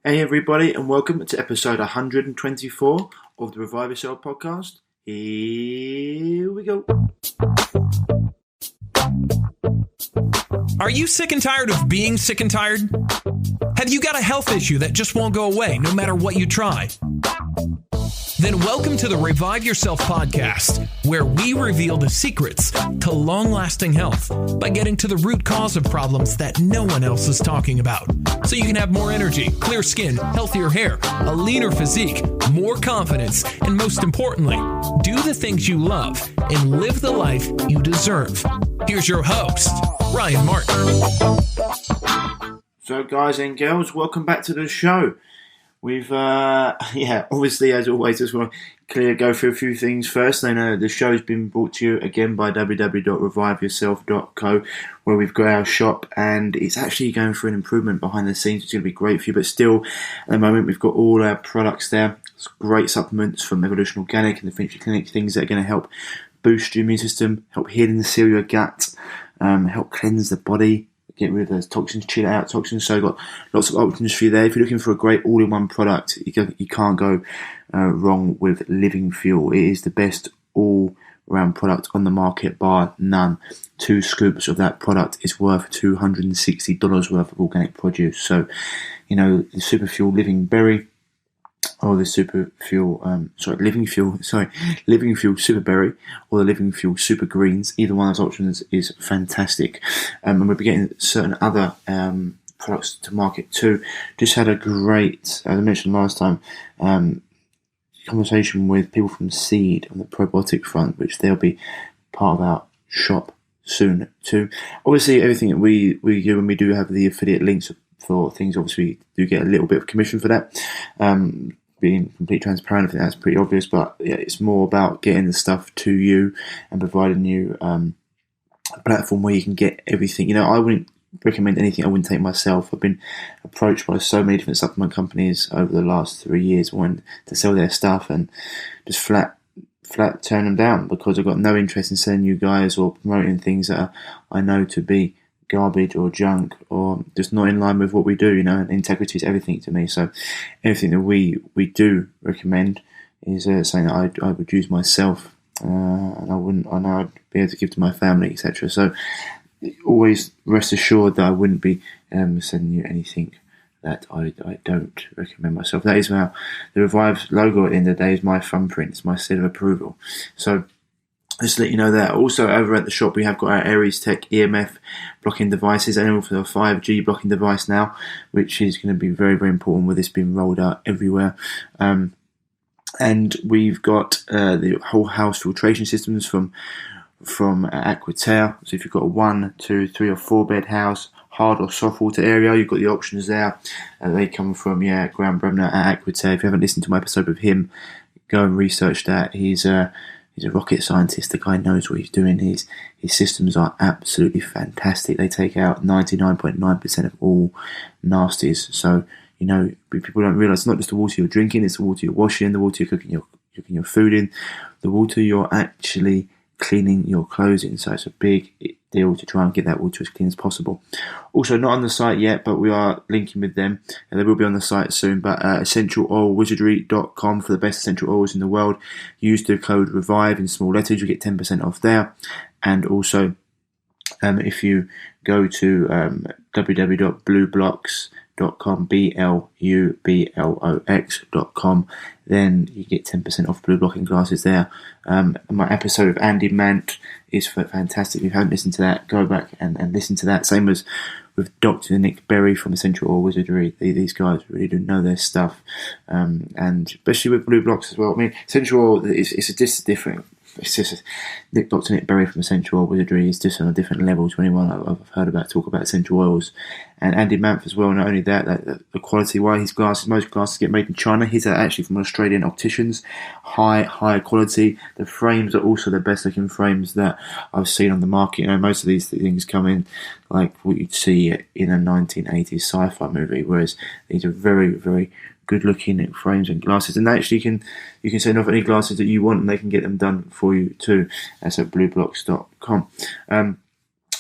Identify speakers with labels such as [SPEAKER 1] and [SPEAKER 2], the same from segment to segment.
[SPEAKER 1] Hey everybody, and welcome to episode 124 of the Revive Yourself podcast. Here we go.
[SPEAKER 2] Are you sick and tired of being sick and tired? Have you got a health issue that just won't go away no matter what you try? Then welcome to the Revive Yourself podcast, where we reveal the secrets to long-lasting health by getting to the root cause of problems that no one else is talking about. So you can have more energy, clear skin, healthier hair, a leaner physique, more confidence, and most importantly, do the things you love and live the life you deserve. Here's your host, Ryan Martin.
[SPEAKER 1] So guys and girls, welcome back to the show. We've, obviously, as always, just want to go through a few things first. I know the show's been brought to you again by www.reviveyourself.co, where we've got our shop, and it's actually going through an improvement behind the scenes. It's going to be great for you, but still, at the moment, we've got all our products there. It's great supplements from Evolution Organic and the Finch Clinic, things that are going to help boost your immune system, help heal and seal your gut, help cleanse the body, get rid of those toxins, chill out toxins. So got lots of options for you there. If you're looking for a great all-in-one product, you can't go wrong with Living Fuel. It is the best all-round product on the market, bar none. 2 scoops of that product is worth $260 worth of organic produce. So, the Super Fuel Living Berry, or the Living Fuel Super Berry, or the Living Fuel Super Greens. Either one of those options is fantastic. And we'll be getting certain other products to market too. Just had a great, as I mentioned last time, conversation with people from Seed on the probiotic front, which they'll be part of our shop soon too. Obviously, everything that we do, when we do have the affiliate links for things, obviously we do get a little bit of commission for that. Being completely transparent, I think that's pretty obvious, but yeah, it's more about getting the stuff to you and providing you a platform where you can get everything. I wouldn't recommend anything I wouldn't take myself. I've been approached by so many different supplement companies over the last 3 years wanting to sell their stuff, and just flat turn them down because I've got no interest in selling you guys or promoting things that I know to be garbage or junk or just not in line with what we do. And integrity is everything to me. So everything that we do recommend is something that I would use myself, and I know I'd be able to give to my family, etc. So always rest assured that I wouldn't be sending you anything that I don't recommend myself. That is the Revive logo at the end of the day is my thumbprint. It's my seal of approval. So just to let you know that. Also, over at the shop, we have got our Aries Tech EMF blocking devices and also a 5G blocking device now, which is going to be very, very important with this being rolled out everywhere. And we've got the whole house filtration systems from Aquitaire. So if you've got a 1, 2, 3 or 4 bed house, hard or soft water area, you've got the options there. They come from Graham Bremner at Aquitaire. If you haven't listened to my episode with him, go and research that. He's a rocket scientist. The guy knows what he's doing. His systems are absolutely fantastic. They take out 99.9% of all nasties. So, people don't realise it's not just the water you're drinking, it's the water you're washing, the water you're cooking your food in, the water you're actually cleaning your clothes in. So it's a big deal to try and get that water as clean as possible. Also, not on the site yet, but we are linking with them, and they will be on the site soon. But essentialoilwizardry.com for the best essential oils in the world. Use the code REVIVE in small letters, you get 10% off there. And also, if you go to www.blueblocks.com, BLUBLOX.com, then you get 10% off blue blocking glasses there. My episode of Andy Mant is fantastic. If you haven't listened to that, go back and listen to that. Same as with Dr. Nick Berry from Essential Oil Wizardry. These guys really do know their stuff, and especially with blue blocks as well. I mean, Essential Oil it's just different. It's just Dr. Nick Berry from Essential Oil Wizardry is just on a different level to anyone I've heard about talk about essential oils. And Andy Manf as well. Not only that the quality, why his glasses, most glasses get made in China. His are actually from Australian opticians, high quality. The frames are also the best looking frames that I've seen on the market. Most of these things come in like what you'd see in a 1980s sci-fi movie, whereas these are very, very good looking frames and glasses, and actually you can send off any glasses that you want and they can get them done for you too. That's at blueblocks.com.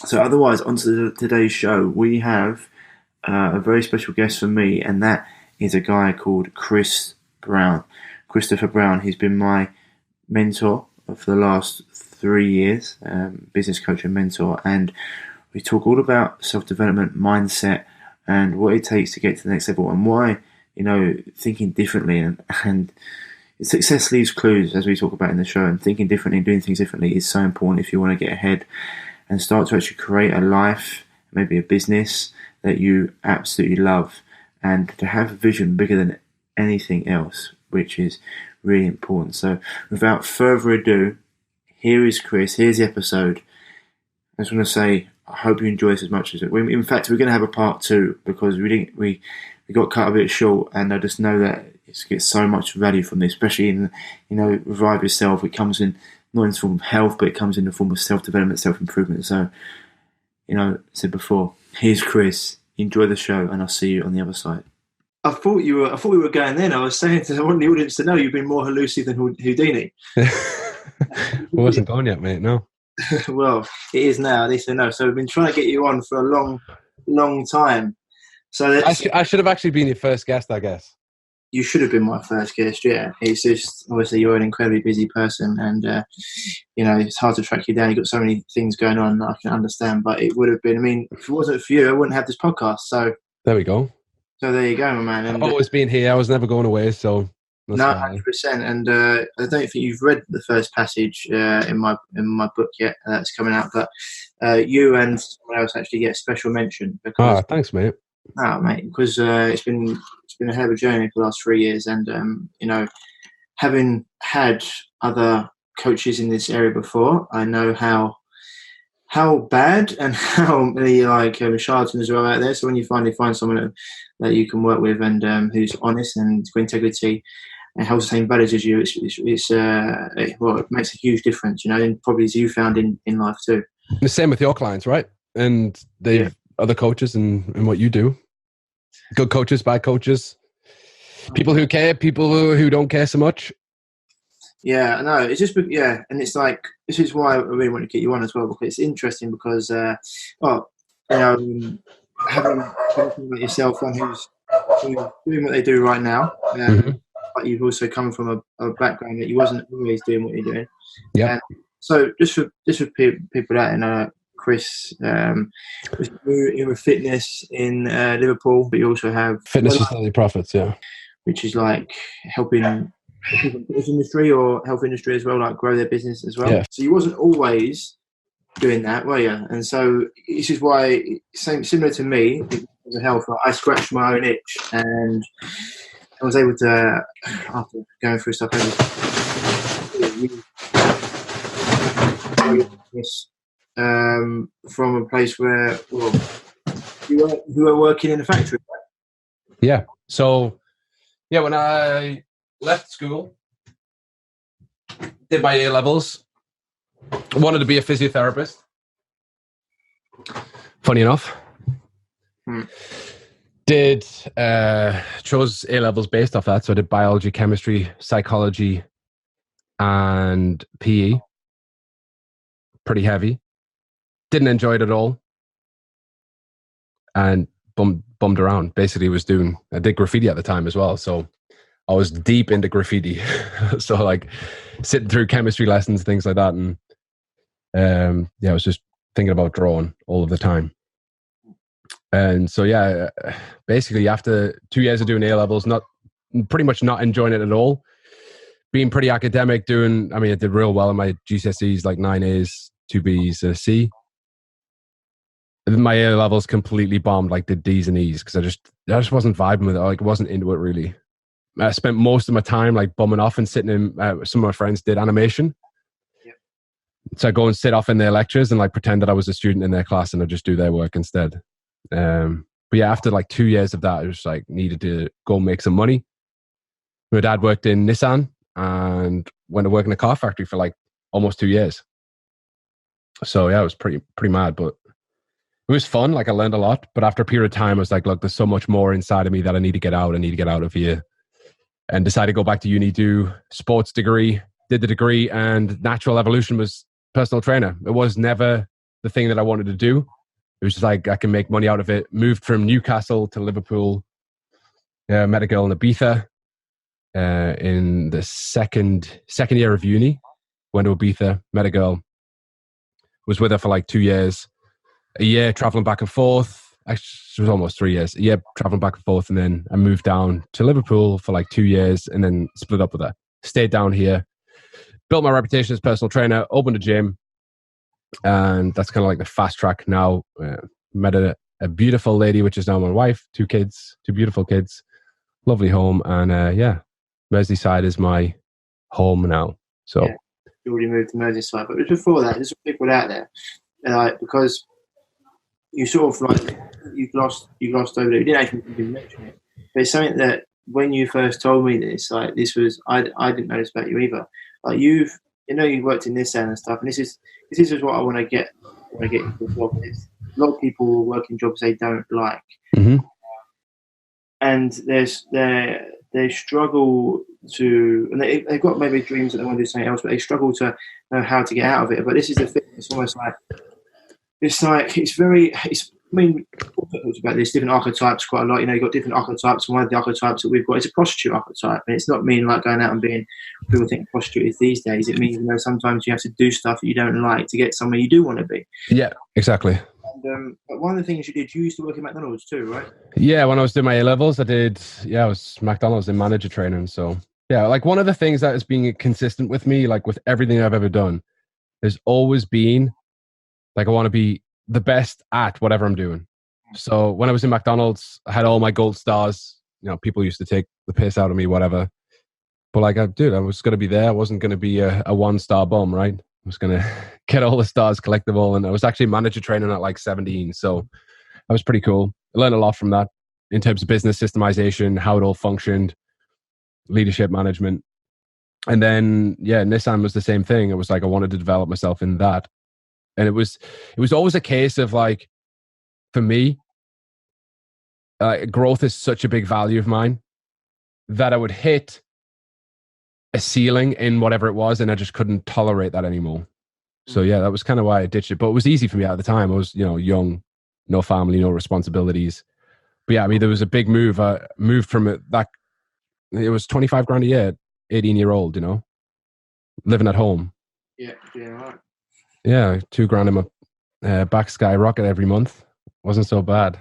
[SPEAKER 1] So otherwise, on to today's show, we have a very special guest for me, and that is a guy called Christopher Brown. He's been my mentor for the last 3 years, business coach and mentor, and we talk all about self-development, mindset, and what it takes to get to the next level, and why, thinking differently and success leaves clues, as we talk about in the show, and thinking differently and doing things differently is so important if you want to get ahead and start to actually create a life, maybe a business that you absolutely love, and to have a vision bigger than anything else, which is really important. So without further ado, here is Chris, here's the episode. I just want to say, I hope you enjoy this as much as it. In fact, we're going to have a part 2 because we got cut a bit short, and I just know that it gets so much value from this, especially in, Revive Yourself. It comes in not in the form of health, but it comes in the form of self-development, self-improvement. So, I said before, here's Chris. Enjoy the show, and I'll see you on the other side. I thought we were going then. I was saying I want the audience to know you've been more elusive than Houdini.
[SPEAKER 3] I wasn't gone yet, mate. No.
[SPEAKER 1] Well, it is now. At least I know. So we've been trying to get you on for a long, long time. So
[SPEAKER 3] I should have actually been your first guest, I guess.
[SPEAKER 1] You should have been my first guest. Yeah, it's just obviously you're an incredibly busy person, and it's hard to track you down. You've got so many things going on that I can understand. But it would have been. I mean, if it wasn't for you, I wouldn't have this podcast. So
[SPEAKER 3] there we go.
[SPEAKER 1] So there you go, my man. And
[SPEAKER 3] I've always been here. I was never going away. So.
[SPEAKER 1] No, 100%. And I don't think you've read the first passage in my book yet. That's coming out, but you and someone else actually get a special mention. Because,
[SPEAKER 3] thanks, mate.
[SPEAKER 1] Mate, because it's been a hell of a journey for the last 3 years, and having had other coaches in this area before, I know how bad and how many charlatans as well out there. So when you finally find someone that you can work with and who's honest and got integrity and holds the same values as you, it makes a huge difference, and probably as you found in life too.
[SPEAKER 3] The same with your clients, right? And they've other coaches and what you do. Good coaches, bad coaches, people who care, people who don't care so much.
[SPEAKER 1] Yeah, no, it's just, and it's like, this is why I really want to get you on as well, because it's interesting because, having something like yourself, one who's doing what they do right now, but you've also come from a background that you wasn't always doing what you're doing.
[SPEAKER 3] Yeah.
[SPEAKER 1] So just for people that Chris was in fitness in Liverpool, but you also have
[SPEAKER 3] Fitness Facility Profits,
[SPEAKER 1] which is like helping people in the fitness industry or health industry as well, like grow their business as well.
[SPEAKER 3] Yeah.
[SPEAKER 1] So you wasn't always doing that, were you? And so this is why, similar to me, with health, I scratched my own itch, and I was able to, after going through stuff, from a place where you were working in a factory.
[SPEAKER 3] Yeah. So, when I left school, did my A levels, wanted to be a physiotherapist. Funny enough. Chose A levels based off that. So I did biology, chemistry, psychology, and PE. Pretty heavy. Didn't enjoy it at all. And bummed around. Basically I did graffiti at the time as well. So I was deep into graffiti. So like sitting through chemistry lessons, things like that. And I was just thinking about drawing all of the time. And so, basically after 2 years of doing A levels, pretty much not enjoying it at all, being pretty academic, I did real well in my GCSEs, like 9 A's, 2 B's, and a C. And my A levels completely bombed, like did D's and E's, because I just wasn't vibing with it. Like, wasn't into it really. I spent most of my time like bumming off and sitting in. Some of my friends did animation, so I go and sit off in their lectures and like pretend that I was a student in their class, and I just do their work instead. But after like 2 years of that, I just like needed to go make some money. My dad worked in Nissan and went to work in a car factory for like almost 2 years. So it was pretty mad, but it was fun. Like I learned a lot, but after a period of time, I was like, look, there's so much more inside of me that I need to get out. I need to get out of here, and decided to go back to uni, do sports degree, did the degree, and natural evolution was personal trainer. It was never the thing that I wanted to do. It was just like, I can make money out of it. Moved from Newcastle to Liverpool, Yeah, I met a girl in Ibiza in the second year of uni. Went to Ibiza, met a girl, was with her for like 2 years, a year traveling back and forth. Actually, it was almost 3 years. A year traveling back and forth, and then I moved down to Liverpool for like 2 years, and then split up with her. Stayed down here, built my reputation as a personal trainer, opened a gym, and that's kind of like the fast track now. Met a beautiful lady, which is now my wife, 2 kids, 2 beautiful kids, lovely home, and yeah, Merseyside is my home now. So
[SPEAKER 1] Yeah, you already moved to Merseyside, but before that, there's some people out there, because you sort of like you've lost over there. You didn't actually even mention it, but it's something that when you first told me this, like this was I didn't know this about you either. Like you worked in Nissan and stuff, and this is what I want to get into the job. Is a lot of people work in jobs they don't like, and they struggle to, and they've got maybe dreams that they want to do something else, but they struggle to know how to get out of it. But this is the thing; it's almost like I mean, we've talked about this different archetypes quite a lot. You've got different archetypes. One of the archetypes that we've got is a prostitute archetype, and it's not mean like going out and being people think prostitute is these days. It means sometimes you have to do stuff that you don't like to get somewhere you do want to be.
[SPEAKER 3] yeah, exactly.
[SPEAKER 1] And but one of the things you used to work at McDonald's too, right?
[SPEAKER 3] Yeah, when I was doing my A levels, I was McDonald's in manager training. So yeah, like one of the things that has been consistent with me, like with everything I've ever done, has always been like I want to be the best at whatever I'm doing. So when I was in McDonald's, I had all my gold stars. People used to take the piss out of me, whatever. But like, I was going to be there. I wasn't going to be a 1-star bum, right? I was going to get all the stars, collect them all. And I was actually manager training at like 17. So that was pretty cool. I learned a lot from that in terms of business systemization, how it all functioned, leadership management. And then, yeah, Nissan was the same thing. It was like I wanted to develop myself in that. And it was always a case of like, for me, growth is such a big value of mine that I would hit a ceiling in whatever it was, and I just couldn't tolerate that anymore. So yeah, that was kind of why I ditched it. But it was easy for me at the time. I was, young, no family, no responsibilities. But yeah, I mean, there was a big move. I moved from it was 25 grand a year, 18-year-old, living at home.
[SPEAKER 1] Yeah, right.
[SPEAKER 3] Yeah, 2 grand in my back skyrocket every month. Wasn't so bad.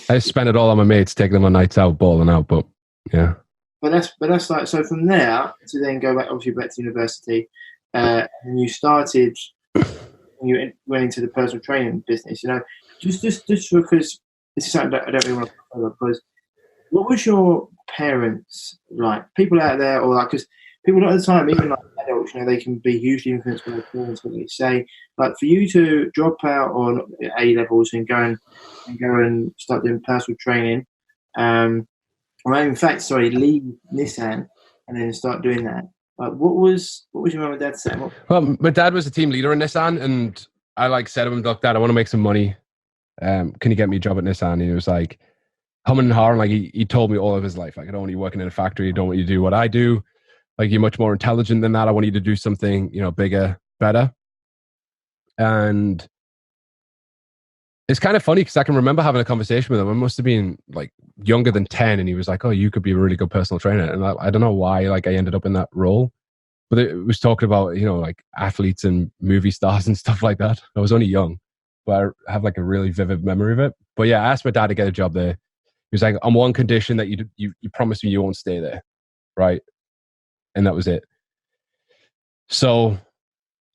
[SPEAKER 3] I spent it all on my mates, taking them on nights out, balling out. But yeah.
[SPEAKER 1] But that's like, so from there to then go back to university, and you started. You went into the personal training business. Just because this is something that I don't really want to talk about. Because what was your parents like? People out there, or like, because people at the time, even like adults, they can be hugely influenced by their parents, what they say. Like for you to drop out on A levels and go and start doing personal training, or in fact, leave Nissan and then start doing that. Like, what was your mum and dad saying?
[SPEAKER 3] Well, my dad was a team leader in Nissan, and I said to him, "Look, Dad, I want to make some money. Can you get me a job at Nissan?" And he was like, humming and hawing. Like he told me all of his life, like, I don't want you working in a factory. I don't want you to do what I do. Like, you're much more intelligent than that. I want you to do something, bigger, better. And it's kind of funny because I can remember having a conversation with him. I must have been like younger than 10, and he was like, "Oh, you could be a really good personal trainer." And I don't know why, like, I ended up in that role, but it was talking about, like athletes and movie stars and stuff like that. I was only young, but I have like a really vivid memory of it. But yeah, I asked my dad to get a job there. He was like, "On one condition, that you promise me you won't stay there," right? And that was it. So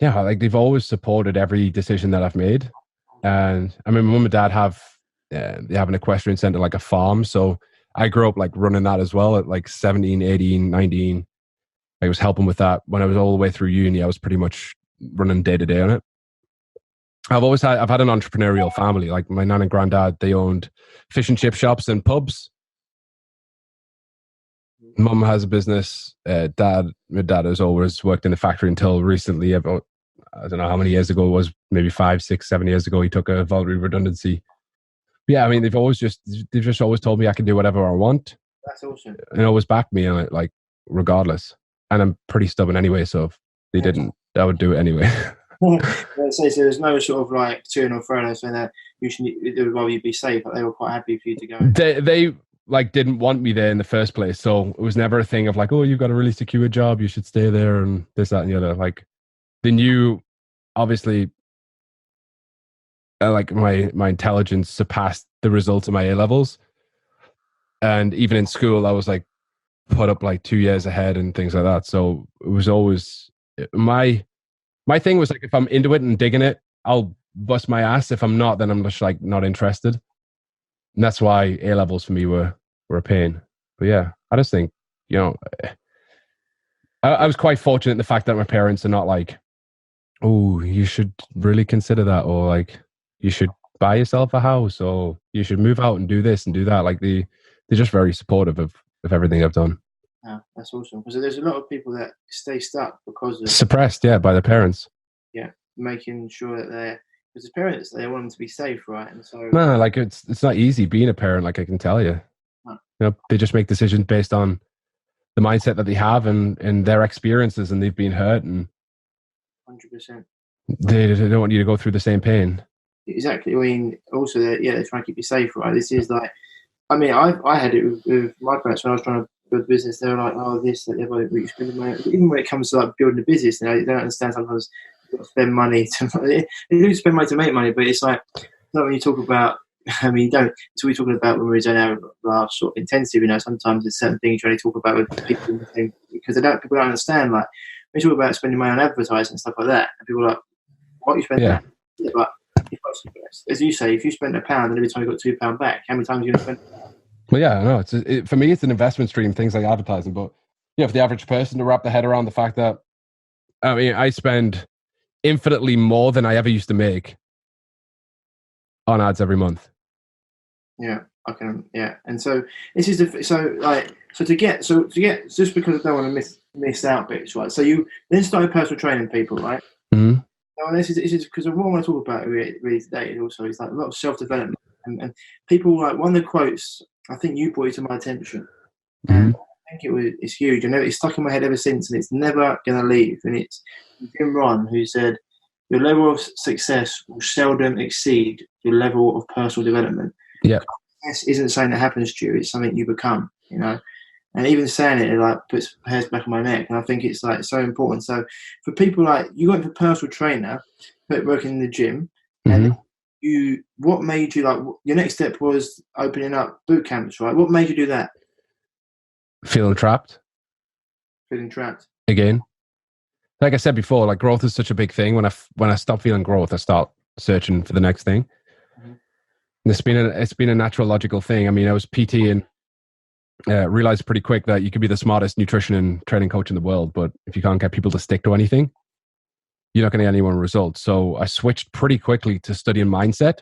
[SPEAKER 3] yeah, like they've always supported every decision that I've made. And I mean, my mum and dad they have an equestrian center, like a farm. So I grew up like running that as well at like 17, 18, 19. I was helping with that. When I was all the way through uni, I was pretty much running day to day on it. I've had an entrepreneurial family. Like my nan and granddad, they owned fish and chip shops and pubs. Mum has a business. My dad has always worked in a factory until recently. About, I don't know how many years ago it was, maybe 5, 6, 7 years ago, he took a voluntary redundancy. But yeah, I mean, they've just always told me I can do whatever I want.
[SPEAKER 1] That's awesome.
[SPEAKER 3] And always backed me on it, like regardless. And I'm pretty stubborn anyway, so if they didn't, I would do it anyway.
[SPEAKER 1] So there's no sort of like to and fro saying that they would rather you be safe, but they were quite happy for you to go.
[SPEAKER 3] like didn't want me there in the first place. So it was never a thing of like, oh, you've got a really secure job, you should stay there, and this, that, and the other. Like they knew, obviously, like my intelligence surpassed the results of my A levels, and even in school, I was like put up like 2 years ahead and things like that. So it was always my thing was like, if I'm into it and digging it, I'll bust my ass. If I'm not, then I'm just like not interested. And that's why A levels for me were a pain. But yeah, I just think, you know, I was quite fortunate in the fact that my parents are not like, oh, you should really consider that, or like you should buy yourself a house, or you should move out and do this and do that. Like they're just very supportive of everything I've done.
[SPEAKER 1] Yeah, that's awesome. Because there's a lot of people that stay stuck because of
[SPEAKER 3] suppressed, by their parents.
[SPEAKER 1] Yeah, making sure that they're, because the parents, they want them to be safe, right? And so
[SPEAKER 3] no, like it's not easy being a parent. Like I can tell you, you know, they just make decisions based on the mindset that they have and their experiences, and they've been hurt, and
[SPEAKER 1] 100%.
[SPEAKER 3] They don't want you to go through the same pain.
[SPEAKER 1] Exactly. I mean, also, they're trying to keep you safe, right? This is like, I mean, I had it with my parents when I was trying to build a business. They were like, oh, this, that, what you spend money. Even when it comes to like building a business, you know, they don't understand sometimes you've got to spend money to. You do spend money to make money, but it's like when you talk about. I mean, you don't. So we're talking about when we're doing our sort of intensive. You know, sometimes there's certain things you only talk about with people because people don't understand. Like we talk about spending money on advertising and stuff like that, and people are like, "Why are you spending that?" Yeah, but as you say, if you spend £1 and every time you got £2 back, how many times are you going to spend?
[SPEAKER 3] Well, yeah, no. For me, it's an investment stream. Things like advertising, but for the average person to wrap their head around the fact that, I mean, I spend infinitely more than I ever used to make on ads every month.
[SPEAKER 1] Yeah, I can. Yeah, and so this is to get just because I don't want to miss out bits, right? So you then started personal training people, right?
[SPEAKER 3] Mm-hmm.
[SPEAKER 1] Now, this is because what I want to talk about really today is also like a lot of self-development and people like one of the quotes I think you brought it to my attention, and I think it's huge, and it's stuck in my head ever since, and it's never going to leave. And it's Jim Rohn who said, "Your level of success will seldom exceed your level of personal development."
[SPEAKER 3] Yeah.
[SPEAKER 1] This isn't something that happens to you, it's something you become, you know. And even saying it like puts hairs back on my neck. And I think it's like so important. So for people like you went for personal trainer, working in the gym, and what made you like your next step was opening up boot camps, right? What made you do that?
[SPEAKER 3] Feeling trapped. Again. Like I said before, like growth is such a big thing. When I stop feeling growth, I start searching for the next thing. And it's been a natural, logical thing. I mean, I was PT and realized pretty quick that you could be the smartest nutrition and training coach in the world, but if you can't get people to stick to anything, you're not going to get anyone results. So I switched pretty quickly to studying mindset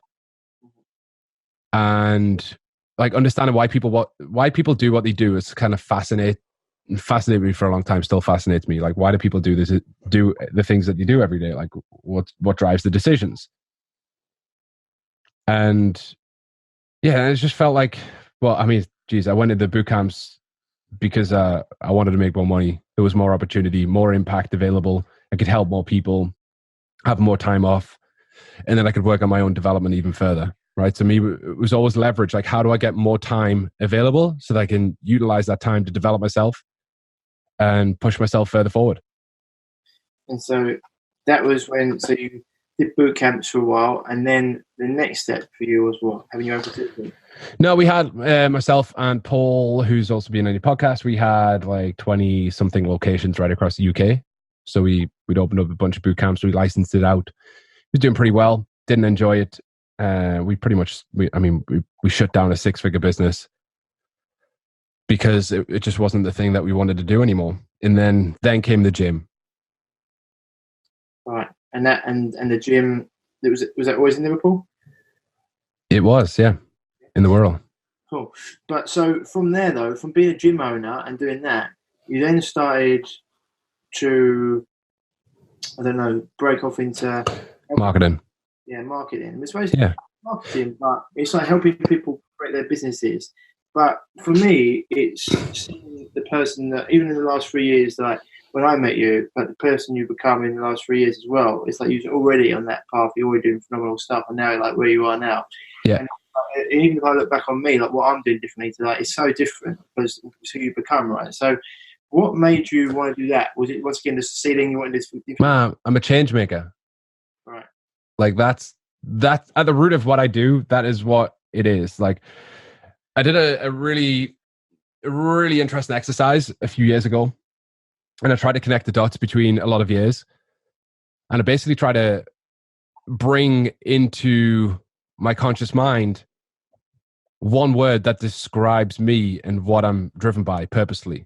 [SPEAKER 3] and like understanding why people do what they do is kind of fascinated me for a long time. Still fascinates me. Like, why do people do the things that you do every day? Like, what drives the decisions? And yeah, it just felt like, well, I mean, geez, I went into boot camps because I wanted to make more money. There was more opportunity, more impact available. I could help more people, have more time off, and then I could work on my own development even further. Right. So me, it was always leverage. Like, how do I get more time available so that I can utilize that time to develop myself and push myself further forward? And
[SPEAKER 1] so that was when, so you did boot camps for a while, and then the next step for you was what? Having your own facility?
[SPEAKER 3] No, we had myself and Paul, who's also been on your podcast. We had like 20 something locations right across the UK. So we'd opened up a bunch of boot camps. We licensed it out. It was doing pretty well. Didn't enjoy it. We shut down a 6-figure business because it just wasn't the thing that we wanted to do anymore. And then came the gym.
[SPEAKER 1] Right. And the gym, was that always in Liverpool?
[SPEAKER 3] It was, yeah, in the world.
[SPEAKER 1] Cool. But so from there, though, from being a gym owner and doing that, you then started to, I don't know, break off into
[SPEAKER 3] marketing.
[SPEAKER 1] Yeah, marketing. It's basically marketing, but it's like helping people create their businesses. But for me, it's seeing the person that, even in the last 3 years, like when I met you, but the person you've become in the last 3 years as well, it's like you're already on that path. You're already doing phenomenal stuff, and now like where you are now.
[SPEAKER 3] Yeah.
[SPEAKER 1] And even if I look back on me, like what I'm doing differently to, like, it's so different because it's who you become, right? So, what made you want to do that? Was it once again the ceiling you wanted this?
[SPEAKER 3] Man, I'm a change maker.
[SPEAKER 1] Right.
[SPEAKER 3] Like that's at the root of what I do. That is what it is. Like I did a really interesting exercise a few years ago, and I tried to connect the dots between a lot of years, and I basically try to bring into my conscious mind one word that describes me and what I'm driven by purposely.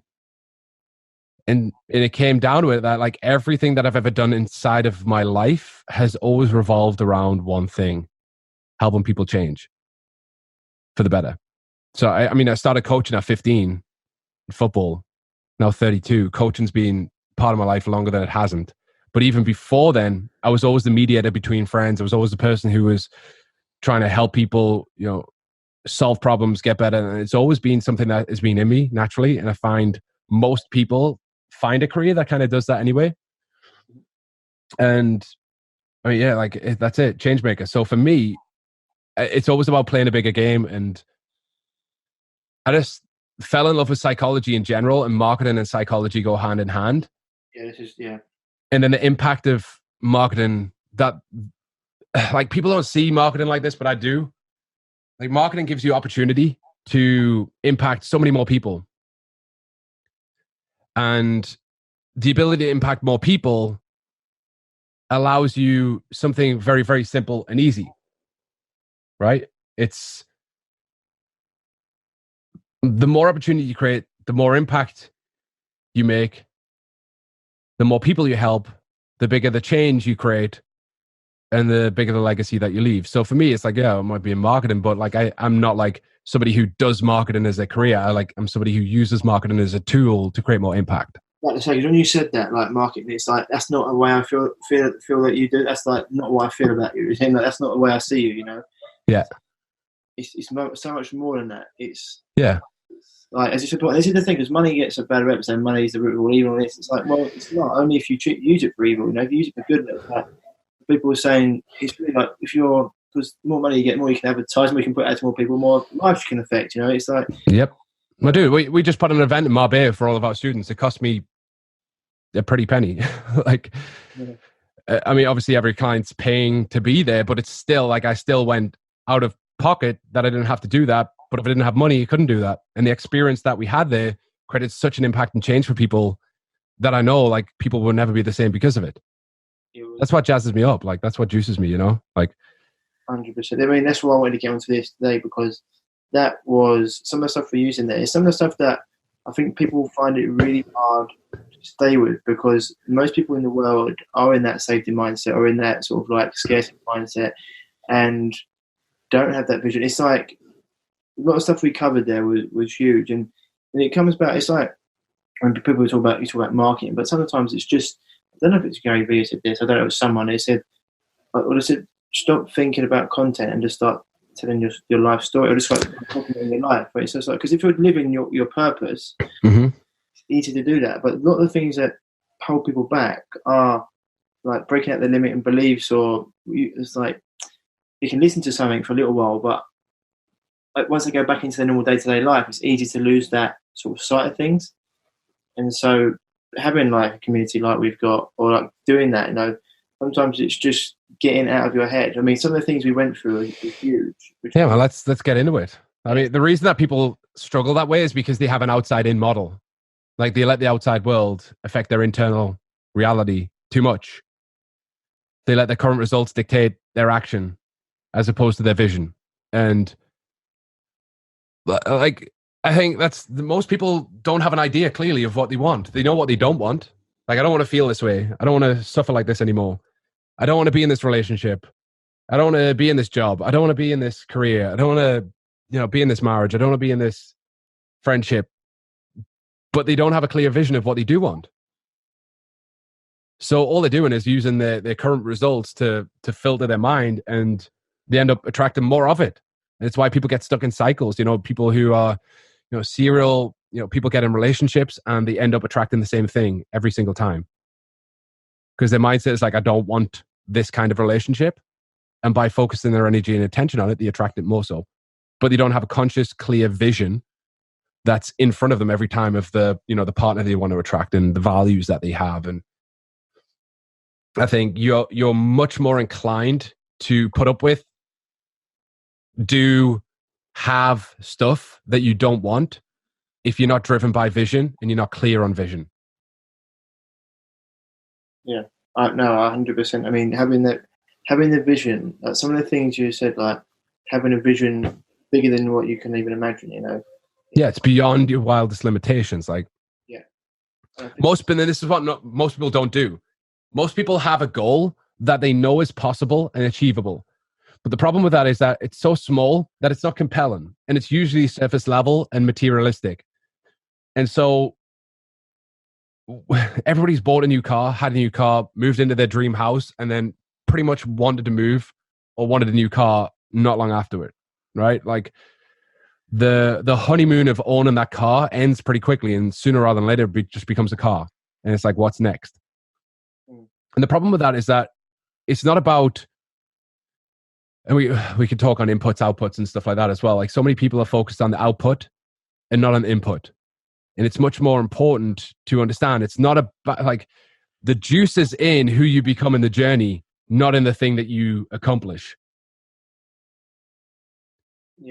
[SPEAKER 3] And it came down to it that like everything that I've ever done inside of my life has always revolved around one thing: helping people change for the better. So I mean, I started coaching at 15 in football, now 32. Coaching's been part of my life longer than it hasn't. But even before then, I was always the mediator between friends. I was always the person who was trying to help people, solve problems, get better. And it's always been something that has been in me naturally. And I find most people find a career that kind of does that anyway. And I mean, yeah, like that's it, change maker. So for me, it's always about playing a bigger game. And I just fell in love with psychology in general, and marketing and psychology go hand in hand.
[SPEAKER 1] Yeah.
[SPEAKER 3] And then the impact of marketing that, like, people don't see marketing like this, but I do. Like, marketing gives you opportunity to impact so many more people. And the ability to impact more people allows you something very, very simple and easy, right? It's the more opportunity you create, the more impact you make, the more people you help, the bigger the change you create, and the bigger the legacy that you leave. So for me, it's like, yeah, I might be in marketing, but like I'm not like somebody who does marketing as a career. I'm somebody who uses marketing as a tool to create more impact.
[SPEAKER 1] Like I say, when you said that, like marketing, it's like that's not a way I feel that you do. That's like not what I feel about you. It's like, that's not the way I see you.
[SPEAKER 3] Yeah.
[SPEAKER 1] It's so much more than that. It's
[SPEAKER 3] yeah.
[SPEAKER 1] Like, as you said, this is the thing, because money gets a bad rep, saying money is the root of all evil. It's like, well, it's not. Only if you use it for evil. If you use it for goodness. Like, people were saying, it's really like, because the more money you get, more you can advertise, more you can put out to more people, more lives you can affect. It's like,
[SPEAKER 3] yep. Well, dude, we just put an event in Marbella for all of our students. It cost me a pretty penny. Like, yeah. I mean, obviously every client's paying to be there, but it's still like I still went out of pocket that I didn't have to do that. But if I didn't have money, I couldn't do that. And the experience that we had there created such an impact and change for people that I know like people will never be the same because of it. That's what jazzes me up. Like, that's what juices me, like
[SPEAKER 1] 100%. I mean, that's why I wanted to get onto this today, because that was some of the stuff we're using there. It's some of the stuff that I think people find it really hard to stay with, because most people in the world are in that safety mindset or in that sort of like scarcity mindset and don't have that vision. It's like a lot of stuff we covered there was huge. And it comes back, it's like when people talk about marketing, but sometimes it's just, I don't know if it's Gary Vee who said this, I don't know, it was someone who said, stop thinking about content and just start telling your life story, or just like talking in your life. But it's just like, because if you're living your purpose, it's easy to do that. But a lot of the things that hold people back are like breaking out their limiting beliefs, or it's like you can listen to something for a little while, but like once they go back into their normal day-to-day life, it's easy to lose that sort of sight of things. And so having like a community like we've got, or like doing that, sometimes it's just getting out of your head. I mean, some of the things we went through are huge.
[SPEAKER 3] Yeah, well, let's get into it. I mean, the reason that people struggle that way is because they have an outside-in model. Like, they let the outside world affect their internal reality too much. They let their current results dictate their action as opposed to their vision. And like, I think most people don't have an idea clearly of what they want. They know what they don't want. Like, I don't want to feel this way. I don't want to suffer like this anymore. I don't want to be in this relationship. I don't want to be in this job. I don't want to be in this career. I don't want to, be in this marriage. I don't want to be in this friendship. But they don't have a clear vision of what they do want. So all they're doing is using their current results to filter their mind, and they end up attracting more of it. And it's why people get stuck in cycles. People who are, serial, people get in relationships and they end up attracting the same thing every single time. Because their mindset is like, I don't want this kind of relationship. And by focusing their energy and attention on it, they attract it more so. but they don't have a conscious, clear vision that's in front of them every time of the, you know, the partner they want to attract and the values that they have. And I think you're much more inclined to put up with, have stuff that you don't want if you're not driven by vision and you're not clear on vision.
[SPEAKER 1] Yeah, no, 100%. I mean, having the vision, like some of the things you said, like having a vision bigger than what you can even imagine, you know.
[SPEAKER 3] Yeah, it's beyond your wildest limitations. Like,
[SPEAKER 1] yeah,
[SPEAKER 3] most people don't do. Most people have a goal that they know is possible and achievable. But the problem with that is that it's so small that it's not compelling, and it's usually surface level and materialistic. And so everybody's bought a new car, had a new car, moved into their dream house, and then pretty much wanted to move or wanted a new car not long after it, right? Like the honeymoon of owning that car ends pretty quickly, and sooner rather than later it just becomes a car. And it's like, what's next? And the problem with that is that it's not about, and we could talk on inputs, outputs, and stuff like that as well. Like, so many people are focused on the output and not on the input. And it's much more important to understand it's not about, like, the juice is in who you become in the journey, not in the thing that you accomplish.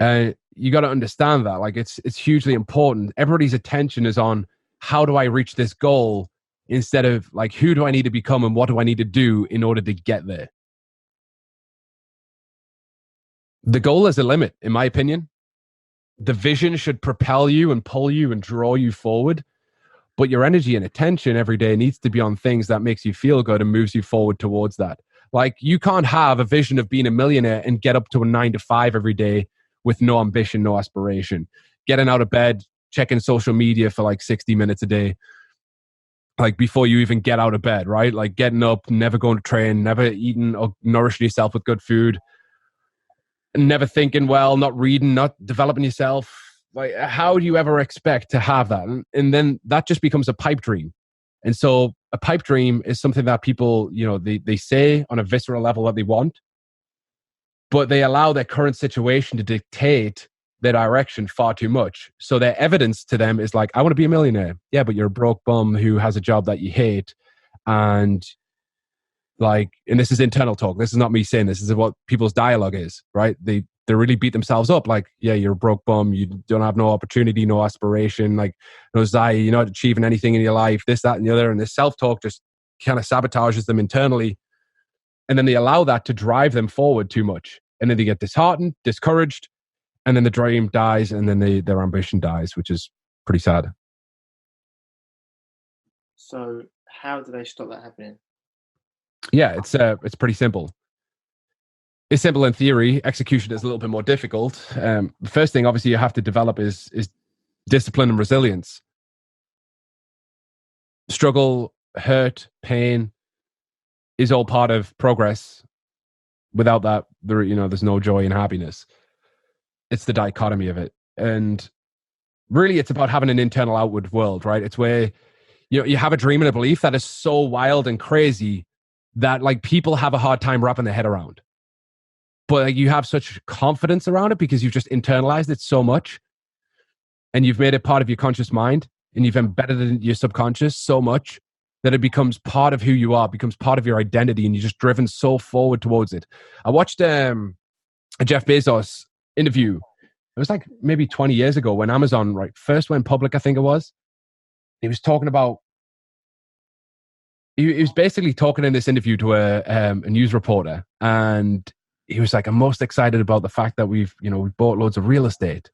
[SPEAKER 3] And you got to understand that, like, it's hugely important. Everybody's attention is on how do I reach this goal, instead of like, who do I need to become and what do I need to do in order to get there? The goal is a limit, in my opinion. The vision should propel you and pull you and draw you forward. But your energy and attention every day needs to be on things that makes you feel good and moves you forward towards that. Like, you can't have a vision of being a millionaire and get up to a 9 to 5 every day with no ambition, no aspiration. Getting out of bed, checking social media for like 60 minutes a day, like before you even get out of bed, right? Like getting up, never going to train, never eating or nourishing yourself with good food, never thinking well, not reading, not developing yourself. Like, how do you ever expect to have that? And then that just becomes a pipe dream. And so a pipe dream is something that people, you know, they say on a visceral level that they want, but they allow their current situation to dictate their direction far too much. So their evidence to them is like, I want to be a millionaire. Yeah, but you're a broke bum who has a job that you hate. And like, and this is internal talk. This is not me saying this. This is what people's dialogue is, right? They really beat themselves up. Like, yeah, you're a broke bum. You don't have no opportunity, no aspiration, like no desire. You're not achieving anything in your life, this, that, and the other. And this self-talk just kind of sabotages them internally. And then they allow that to drive them forward too much. And then they get disheartened, discouraged, and then the dream dies, and then their ambition dies, which is pretty sad.
[SPEAKER 1] So how do they stop that happening?
[SPEAKER 3] Yeah, it's pretty simple. It's simple in theory. Execution is a little bit more difficult. The first thing, obviously, you have to develop is discipline and resilience. Struggle, hurt, pain is all part of progress. Without that, there's no joy and happiness. It's the dichotomy of it. And really, it's about having an internal outward world, right? It's where you have a dream and a belief that is so wild and crazy that like people have a hard time wrapping their head around. But like, you have such confidence around it because you've just internalized it so much, and you've made it part of your conscious mind, and you've embedded it in your subconscious so much that it becomes part of who you are, becomes part of your identity, and you're just driven so forward towards it. I watched a Jeff Bezos interview. It was like maybe 20 years ago when Amazon first went public, I think it was. He was talking about, he was basically talking in this interview to a news reporter, and he was like, I'm most excited about the fact that we've bought loads of real estate,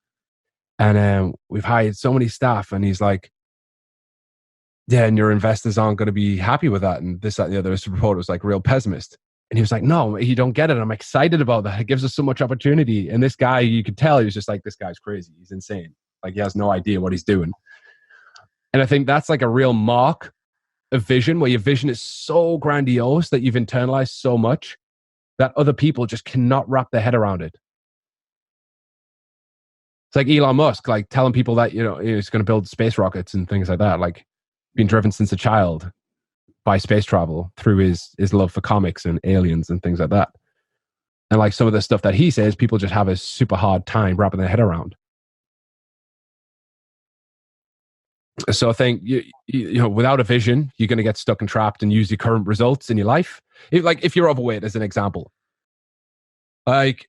[SPEAKER 3] and we've hired so many staff. And he's like, yeah, and your investors aren't going to be happy with that. And this, that, and the other. This reporter was like real pessimist. And he was like, no, you don't get it. I'm excited about that. It gives us so much opportunity. And this guy, you could tell he was just like, this guy's crazy. He's insane. Like, he has no idea what he's doing. And I think that's like a real mark of vision, where your vision is so grandiose that you've internalized so much that other people just cannot wrap their head around it. It's like Elon Musk, like telling people that, he's going to build space rockets and things like that. Like, been driven since a child by space travel through his love for comics and aliens and things like that. And like some of the stuff that he says, people just have a super hard time wrapping their head around. So I think you know, without a vision, you're going to get stuck and trapped and use your current results in your life. If you're overweight, as an example, like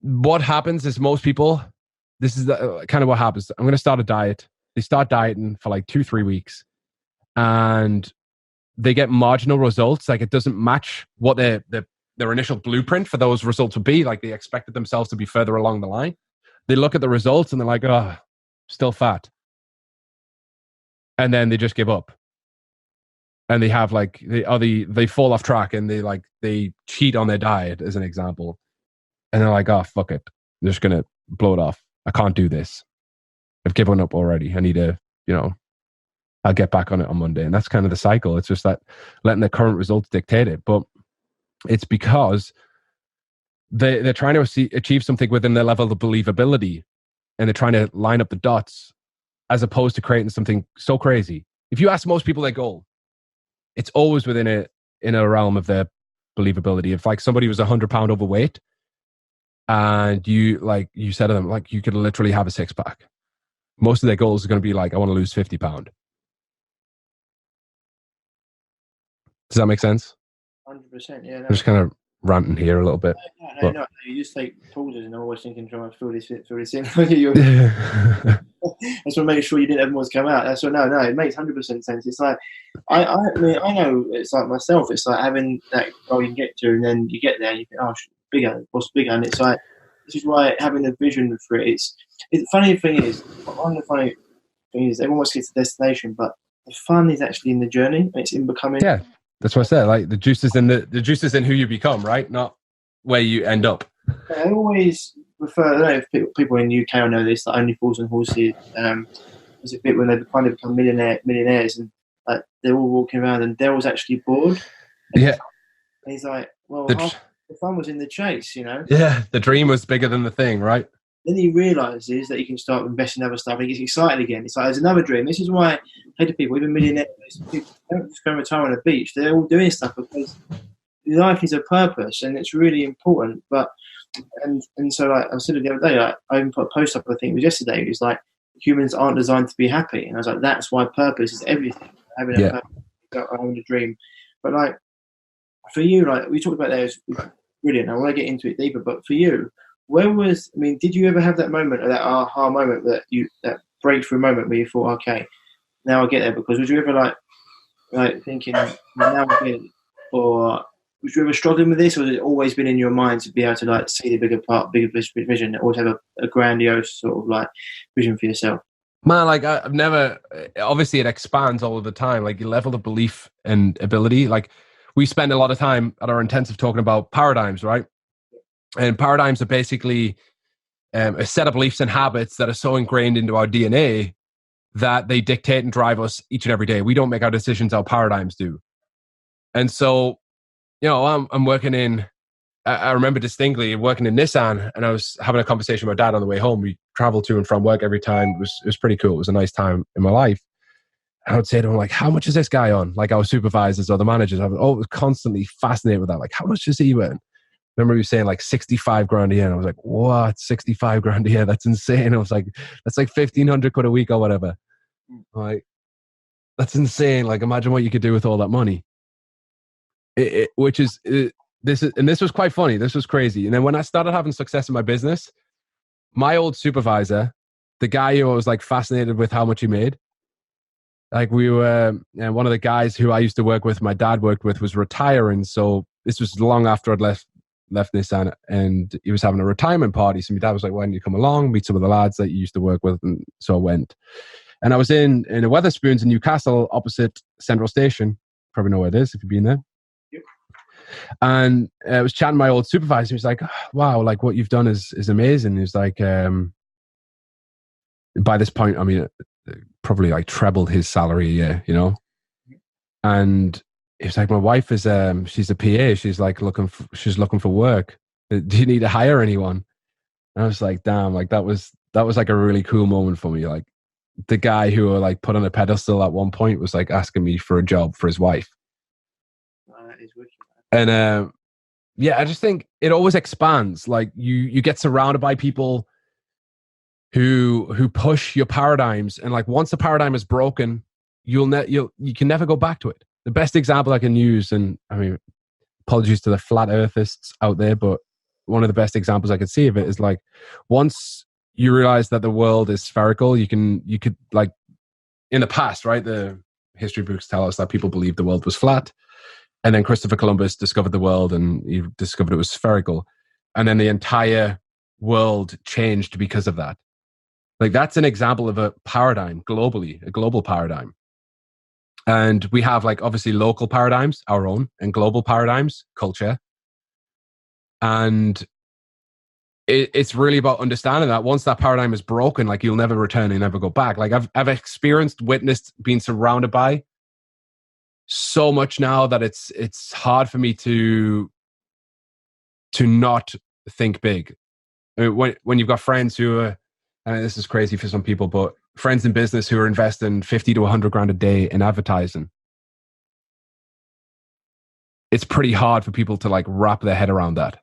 [SPEAKER 3] what happens is most people, this is kind of what happens. I'm going to start a diet. They start dieting for like 2-3 weeks, and they get marginal results. Like it doesn't match what their initial blueprint for those results would be. Like they expected themselves to be further along the line. They look at the results and they're like, oh, still fat. And then they just give up. And they have like, they fall off track, and they cheat on their diet, as an example. And they're like, oh, fuck it. I'm just going to blow it off. I can't do this. I've given up already. I need to, I'll get back on it on Monday. And that's kind of the cycle. It's just that letting the current results dictate it. But it's because they're trying to achieve something within their level of believability, and they're trying to line up the dots, as opposed to creating something so crazy. If you ask most people their goal, it's always within a realm of their believability. If like somebody was 100-pound overweight, and you said to them, like, you could literally have a 6-pack, most of their goals are going to be like, I want to lose 50 pounds. Does that make sense?
[SPEAKER 1] 100%, yeah. No.
[SPEAKER 3] I'm just kind of ranting here a little bit.
[SPEAKER 1] No. You just take pauses and always thinking, trying to fill this in. I just want to make sure you didn't have more to come out. That's what. No, it makes 100% sense. It's like I know. It's like myself. It's like having that goal you can get to, and then you get there, and you think, oh, bigger, what's bigger? And it's like, this is why having a vision for it. It's the funny thing is, one of the funny things is, everyone wants to get to the destination, but the fun is actually in the journey, and it's in becoming.
[SPEAKER 3] Yeah. That's what I said. Like the juice is in who you become, right? Not where you end up.
[SPEAKER 1] I always refer. I don't know if people in the UK will know this. Like Only Fools and Horses. There's a bit when they finally become millionaires, and like they're all walking around, and Daryl's actually bored.
[SPEAKER 3] Yeah.
[SPEAKER 1] And he's like, well, the fun was in the chase,
[SPEAKER 3] Yeah, the dream was bigger than the thing, right?
[SPEAKER 1] Then he realises that he can start investing in other stuff. He gets excited again. It's like, there's another dream. This is why I say to people, even millionaires, people don't just go and retire on a beach. They're all doing stuff because life is a purpose, and it's really important. But and so, like I said the other day, I even put a post up. I think it was yesterday. It was like, humans aren't designed to be happy, and I was like, that's why purpose is everything. Having a purpose, having a dream. But like for you, like we talked about that, it's brilliant. I want to get into it deeper, but for you. Did you ever have that moment, or that aha moment, that breakthrough moment where you thought, okay, now I get there? Because was you ever like thinking, now I get it, or was you ever struggling with this, or has it always been in your mind to be able to like see the bigger vision, or to have a grandiose sort of like vision for yourself?
[SPEAKER 3] Man, like I've never. Obviously, it expands all of the time. Like your level of belief and ability. Like we spend a lot of time at our intensive talking about paradigms, right? And paradigms are basically a set of beliefs and habits that are so ingrained into our DNA that they dictate and drive us each and every day. We don't make our decisions, our paradigms do. And so, I'm working in, I remember distinctly working in Nissan, and I was having a conversation with my dad on the way home. We traveled to and from work every time. It was pretty cool. It was a nice time in my life. And I would say to him, like, how much is this guy on? Like our supervisors or the managers. I was constantly fascinated with that. Like, how much does he earn? Remember he was saying like 65 grand a year. And I was like, what? 65 grand a year? That's insane. I was like, that's like 1,500 quid a week or whatever. Like, that's insane. Like, imagine what you could do with all that money. This was quite funny. This was crazy. And then when I started having success in my business, my old supervisor, the guy who I was like fascinated with how much he made, like we were, and one of the guys who I used to work with, my dad worked with, was retiring. So this was long after I'd left Nissan, and he was having a retirement party. So my dad was like, why don't you come along, meet some of the lads that you used to work with? And so I went. And I was in a Wetherspoons in Newcastle, opposite Central Station. Probably know where it is if you've been there. Yep. And I was chatting to my old supervisor. He was like, wow, like what you've done is amazing. He was like, by this point, I mean, probably like trebled his salary a year, And he was like, my wife is, she's a PA. She's like looking for work. Do you need to hire anyone? And I was like, damn, like that was like a really cool moment for me. Like the guy who I like put on a pedestal at one point was like asking me for a job for his wife. And yeah, I just think it always expands. Like you get surrounded by people who push your paradigms, and like once the paradigm is broken, you can never go back to it. The best example I can use, and I mean, apologies to the flat earthists out there, but one of the best examples I could see of it is like once you realize that the world is spherical, you could like in the past, right? The history books tell us that people believed the world was flat. And then Christopher Columbus discovered the world and he discovered it was spherical. And then the entire world changed because of that. Like that's an example of a paradigm globally, a global paradigm. And we have like obviously local paradigms, our own, and global paradigms, culture. And it's really about understanding that once that paradigm is broken, like you'll never return and never go back. Like I've experienced, witnessed, being surrounded by so much now that it's hard for me to not think big. I mean, when you've got friends who are, and this is crazy for some people, but friends in business who are investing 50 to 100 grand a day in advertising, it's pretty hard for people to like wrap their head around that.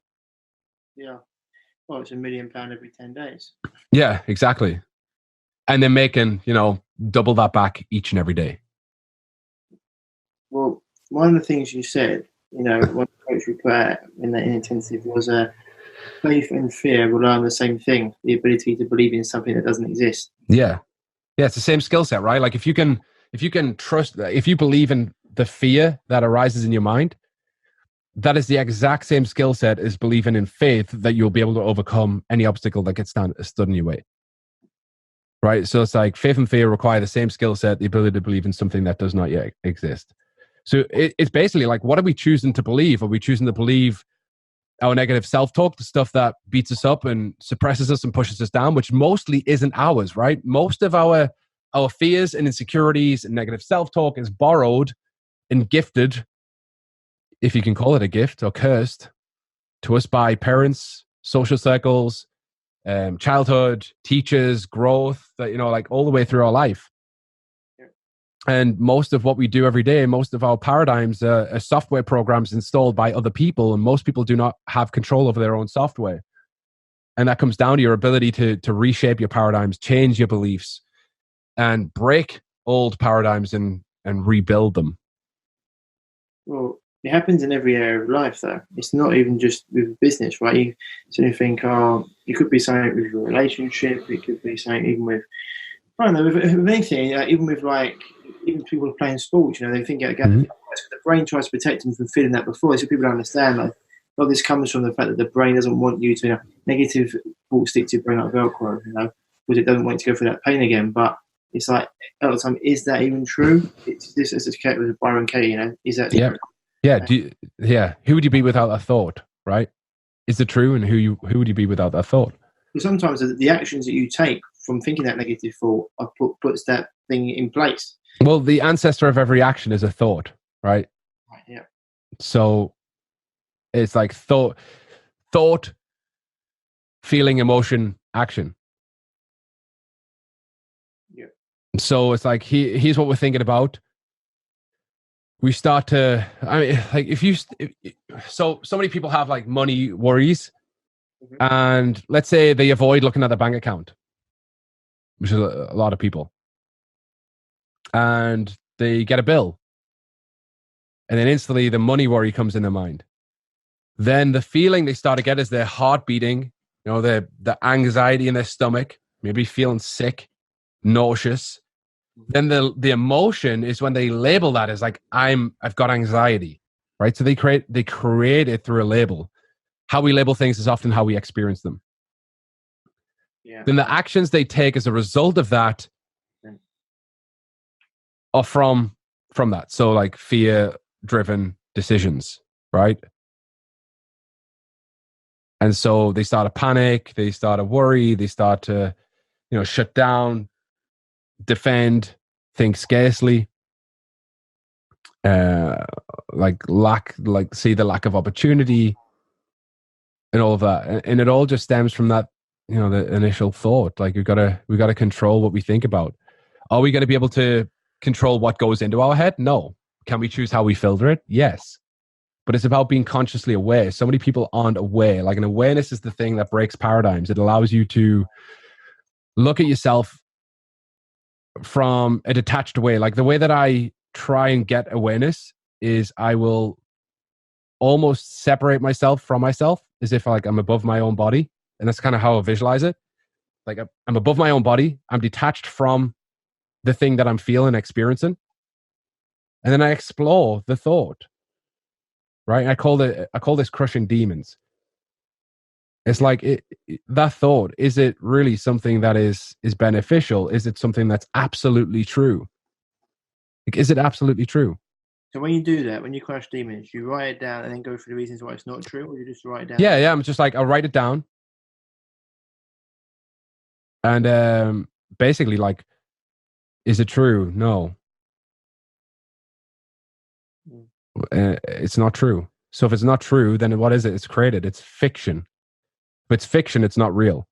[SPEAKER 1] Yeah. Well, it's £1 million every 10 days.
[SPEAKER 3] Yeah, exactly. And they're making, double that back each and every day.
[SPEAKER 1] Well, one of the things you said, one coach we put out in the intensive was faith and fear rely on the same thing, the ability to believe in something that doesn't exist.
[SPEAKER 3] Yeah. Yeah, it's the same skill set, right? Like if you can trust, if you believe in the fear that arises in your mind, that is the exact same skill set as believing in faith that you'll be able to overcome any obstacle that gets stood in your way. Right? So it's like faith and fear require the same skill set, the ability to believe in something that does not yet exist. So it's basically like, what are we choosing to believe? Are we choosing to believe our negative self-talk, the stuff that beats us up and suppresses us and pushes us down, which mostly isn't ours, right? Most of our fears and insecurities and negative self-talk is borrowed and gifted, if you can call it a gift, or cursed to us by parents, social circles, childhood, teachers, growth, like all the way through our life. And most of what we do every day, most of our paradigms are software programs installed by other people, and most people do not have control over their own software. And that comes down to your ability to reshape your paradigms, change your beliefs, and break old paradigms and rebuild them.
[SPEAKER 1] Well, it happens in every area of life, though. It's not even just with business, right? You sort of think, it could be something with your relationship. It could be something even with, I don't know, with anything. Even with even people playing sports, they think the brain tries to protect them from feeling that before. So people don't understand. Like, a lot of this comes from the fact that the brain doesn't want you to negative thoughts stick to your brain like Velcro, because it doesn't want you to go through that pain again. But it's like a lot of time, is that even true? It's this as a cat with Byron Katie, is that true?
[SPEAKER 3] Yeah. Who would you be without that thought, right? Is it true? And who would you be without that thought?
[SPEAKER 1] Well, sometimes the actions that you take from thinking that negative thought puts that thing in place.
[SPEAKER 3] Well, the ancestor of every action is a thought, right?
[SPEAKER 1] Yeah.
[SPEAKER 3] So it's like thought, feeling, emotion, action.
[SPEAKER 1] Yeah.
[SPEAKER 3] So it's like here's what we're thinking about. We start to, so many people have like money worries, and let's say they avoid looking at their bank account, which is a lot of people, and they get a bill, and then instantly the money worry comes in their mind. Then the feeling they start to get is their heart beating, the anxiety in their stomach, maybe feeling sick, nauseous. Then the emotion is when they label that as like, I've got anxiety, right? So they create it through a label. How we label things is often how we experience them. Yeah. Then the actions they take as a result of that are from that. So like fear-driven decisions, right? And so they start to panic, they start to worry, they start to, shut down, defend, think scarcely, see the lack of opportunity and all of that. And it all just stems from that, the initial thought. Like we got to control what we think about. Are we going to be able to control what goes into our head? No. Can we choose how we filter it? Yes. but it's about being consciously aware. So many people aren't aware. Like, an awareness is the thing that breaks paradigms. It allows you to look at yourself from a detached way. Like, the way that I try and get awareness is I will almost separate myself from myself, as if like I'm above my own body. And that's kind of how I visualize it. Like, I'm above my own body. I'm detached from the thing that I'm feeling, experiencing. And then I explore the thought, right? I call this crushing demons. It's like that thought, is it really something that is beneficial? Is it something that's absolutely true? Like, is it absolutely true?
[SPEAKER 1] So when you do that, when you crush demons, you write it down and then go through the reasons why it's not true, or you just write it down?
[SPEAKER 3] Yeah. I'm just like, I'll write it down. And basically, like, is it true? No. It's not true. So if it's not true, then what is it? It's created. It's fiction. If it's fiction, it's not real.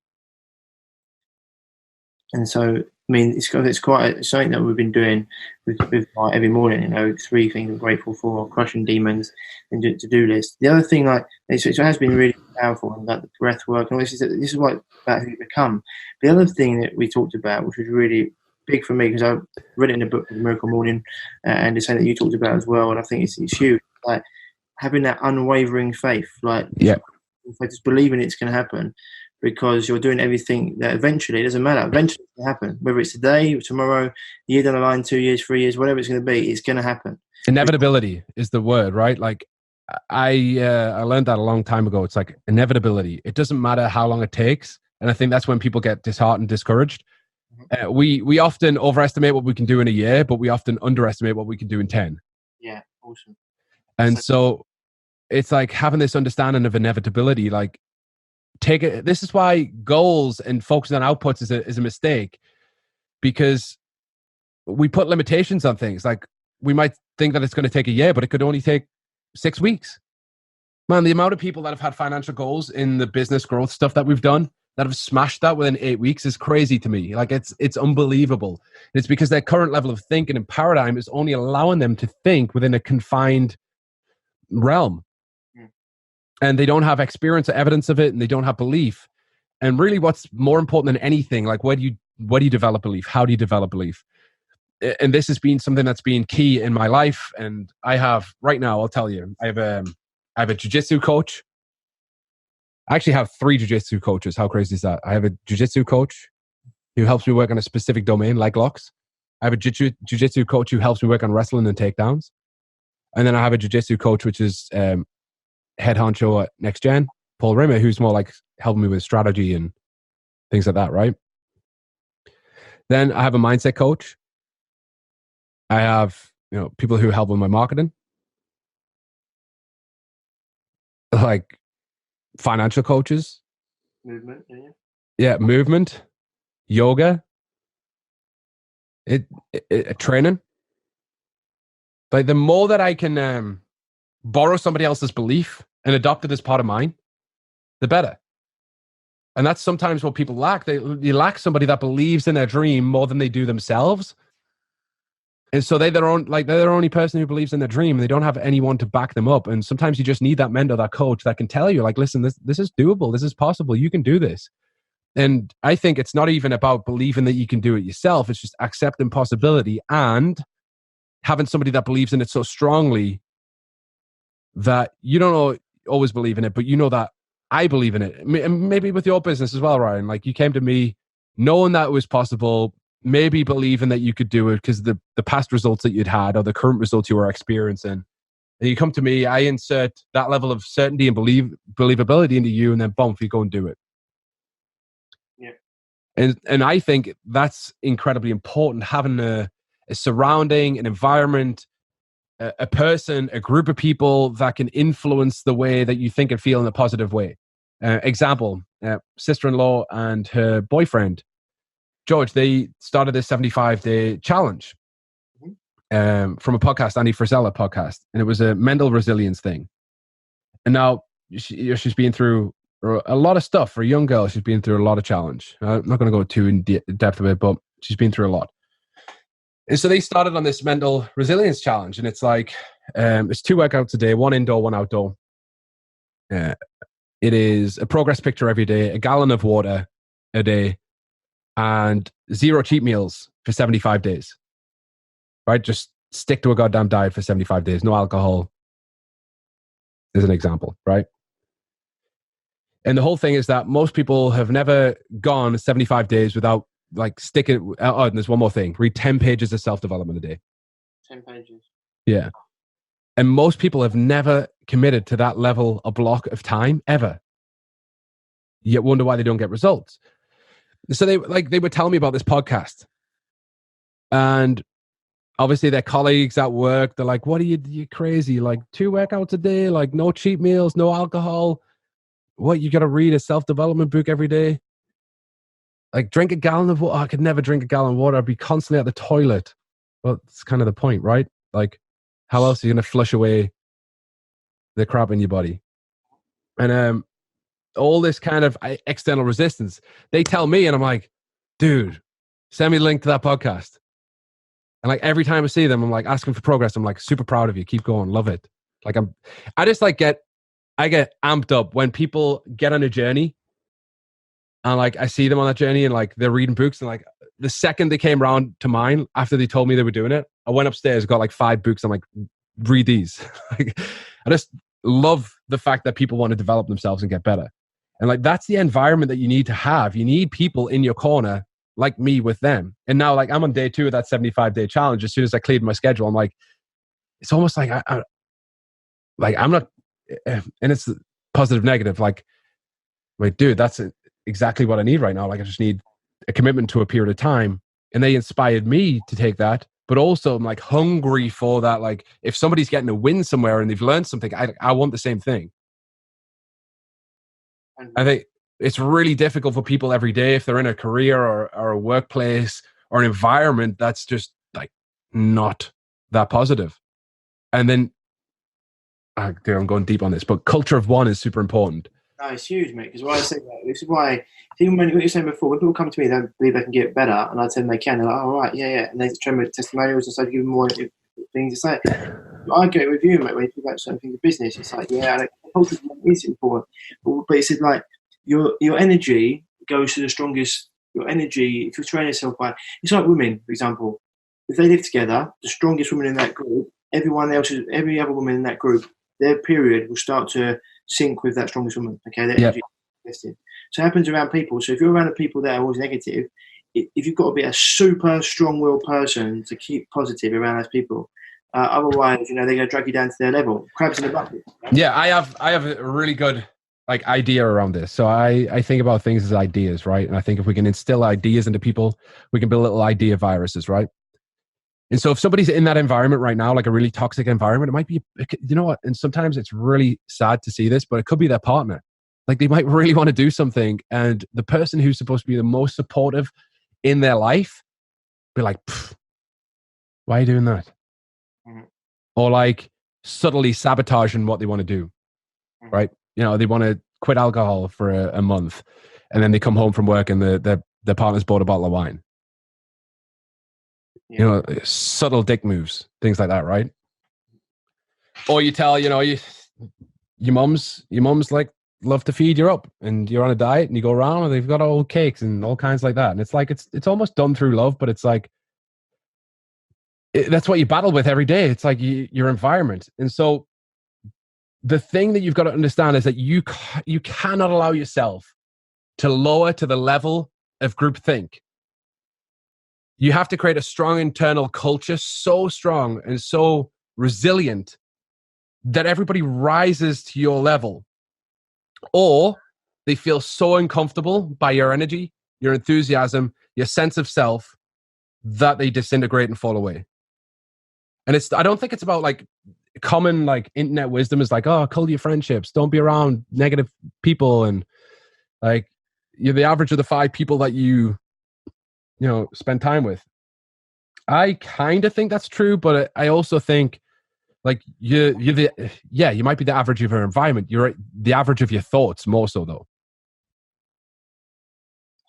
[SPEAKER 1] And so, I mean, it's quite something that we've been doing with like every morning. 3 things I'm grateful for: crushing demons and to-do list. The other thing, like, it has been really powerful, and like the breath work, and this is what about who you become. The other thing that we talked about, which was really big for me, because I read it in a book, The Miracle Morning, and it's something that you talked about as well, and I think it's huge. Like, having that unwavering faith, like, just believing it's going to happen. Because you're doing everything that eventually, it doesn't matter, eventually it's going to happen. Whether it's today, tomorrow, a year down the line, 2 years, 3 years, whatever it's going to be, it's going to happen.
[SPEAKER 3] Inevitability is the word, right? Like, I learned that a long time ago. It's like inevitability. It doesn't matter how long it takes. And I think that's when people get disheartened, discouraged. We often overestimate what we can do in a year, but we often underestimate what we can do in 10.
[SPEAKER 1] Yeah, awesome.
[SPEAKER 3] And so it's like having this understanding of inevitability, like, this is why goals and focusing on outputs is a mistake, because we put limitations on things. Like, we might think that it's going to take a year, but it could only take 6 weeks. Man, the amount of people that have had financial goals in the business growth stuff that we've done that have smashed that within 8 weeks is crazy to me. Like, it's unbelievable. And it's because their current level of thinking and paradigm is only allowing them to think within a confined realm. And they don't have experience or evidence of it, and they don't have belief. And really, what's more important than anything, like, what do you develop belief? How do you develop belief? And this has been something that's been key in my life. And I have, right now, I'll tell you, I have a jiu-jitsu coach. I actually have 3 jiu-jitsu coaches. How crazy is that? I have a jiu-jitsu coach who helps me work on a specific domain, like locks. I have a jiu-jitsu coach who helps me work on wrestling and takedowns. And then I have a jiu-jitsu coach, which is head honcho at Next Gen, Paul Rimmer, who's more like helping me with strategy and things like that, right? Then I have a mindset coach. I have, people who help with my marketing, like financial coaches,
[SPEAKER 1] movement,
[SPEAKER 3] movement, yoga, training. Like, the more that I can borrow somebody else's belief and adopt it as part of mine, the better. And that's sometimes what people lack. They lack somebody that believes in their dream more than they do themselves. And so they're their only person who believes in their dream. They don't have anyone to back them up. And sometimes you just need that mentor, that coach that can tell you, like, listen, this is doable. This is possible. You can do this. And I think it's not even about believing that you can do it yourself. It's just accepting possibility and having somebody that believes in it so strongly that you don't always believe in it, but you know that I believe in it. And maybe with your business as well, Ryan, like, you came to me knowing that it was possible, maybe believing that you could do it because the past results that you'd had or the current results you were experiencing. And you come to me, I insert that level of certainty and believability into you, and then boom, you go and do it.
[SPEAKER 1] Yeah.
[SPEAKER 3] And I think that's incredibly important, having a surrounding, an environment, a person, a group of people that can influence the way that you think and feel in a positive way. Example, sister-in-law and her boyfriend, George, they started this 75-day challenge from a podcast, Andy Frisella podcast. And it was a mental resilience thing. And now she's been through a lot of stuff. For a young girl, she's been through a lot of challenge. I'm not going to go too in depth of it, but she's been through a lot. And so they started on this mental resilience challenge, and it's like, it's 2 workouts a day, 1 indoor, 1 outdoor. It is a progress picture every day, a gallon of water a day, and 0 cheat meals for 75 days. Right? Just stick to a goddamn diet for 75 days. No alcohol. As an example, right? And the whole thing is that most people have never gone 75 days without like sticking. Oh, and there's one more thing. Read 10 pages of self-development a day.
[SPEAKER 1] 10 pages.
[SPEAKER 3] Yeah. And most people have never committed to that level of block of time ever. Yet wonder why they don't get results. So they were telling me about this podcast. And obviously their colleagues at work, they're like, what are you crazy? Like 2 workouts a day, like no cheat meals, no alcohol. What, you got to read a self-development book every day? Like drink a gallon of water. I could never drink a gallon of water. I'd be constantly at the toilet. Well, that's kind of the point, right? Like how else are you going to flush away the crap in your body? And all this kind of external resistance, they tell me, and I'm like, dude, send me the link to that podcast. And like every time I see them, I'm like asking for progress. I'm like super proud of you. Keep going. Love it. Like I get amped up when people get on a journey and like I see them on that journey and like they're reading books, and like the second they came around to mine after they told me they were doing it, I went upstairs, got like 5 books. I'm like, read these. Like, I just love the fact that people want to develop themselves and get better. And like, that's the environment that you need to have. You need people in your corner like me with them. And now like I'm on day 2 of that 75-day challenge. As soon as I cleared my schedule, I'm like, it's almost like I'm not, and it's positive, negative. Like, wait, dude, that's exactly what I need right now. Like, I just need a commitment to a period of time. And they inspired me to take that. But also, I'm like hungry for that. Like, if somebody's getting a win somewhere and they've learned something, I want the same thing. I think it's really difficult for people every day if they're in a career or a workplace or an environment that's just like not that positive. And then, dude, I'm going deep on this, but culture of one is super important.
[SPEAKER 1] No, it's huge, mate. Because why I say that, this is why, even when you were saying before, when people come to me, they believe they can get better, and I tell them they can. They're like, "Oh, right, yeah." And they try with testimonials and stuff, give them more things to say. I get it with you, mate. When you talk about certain things of business, it's like, yeah, culture is important, but it's like your energy goes to the strongest. Your energy, if you train yourself by, it's like women, for example. If they live together, the strongest woman in that group, every other woman in that group, their period will start to sync with that strongest woman. Okay, their energy is invested. So it happens around people. So if you're around the people that are always negative, if you've got to be a super strong-willed person to keep positive around those people, otherwise, they're going to drag you down to their level. Crabs in the bucket.
[SPEAKER 3] Yeah, I have a really good like idea around this. So I think about things as ideas, right? And I think if we can instill ideas into people, we can build little idea viruses, right? And so if somebody's in that environment right now, like a really toxic environment, it might be, you know what? And sometimes it's really sad to see this, but it could be their partner. Like they might really want to do something, and the person who's supposed to be the most supportive in their life be like, why are you doing that? Mm-hmm. Or like subtly sabotaging what they want to do, right? They want to quit alcohol for a month, and then they come home from work and their partner's bought a bottle of wine. Yeah. Subtle dick moves, things like that, right? Or you tell, your mom's like love to feed you up, and you're on a diet, and you go around and they've got all cakes and all kinds like that, and it's like it's almost done through love, but it's like that's what you battle with every day. It's like your environment. And so the thing that you've got to understand is that you cannot allow yourself to lower to the level of groupthink. You have to create a strong internal culture, so strong and so resilient that everybody rises to your level, or they feel so uncomfortable by your energy, your enthusiasm, your sense of self, that they disintegrate and fall away. And I don't think it's about like common like internet wisdom is like, oh, cull your friendships, don't be around negative people, and like you're the average of the 5 people that you spend time with. I kind of think that's true, but I also think like you might be the average of your environment. You're the average of your thoughts more so though.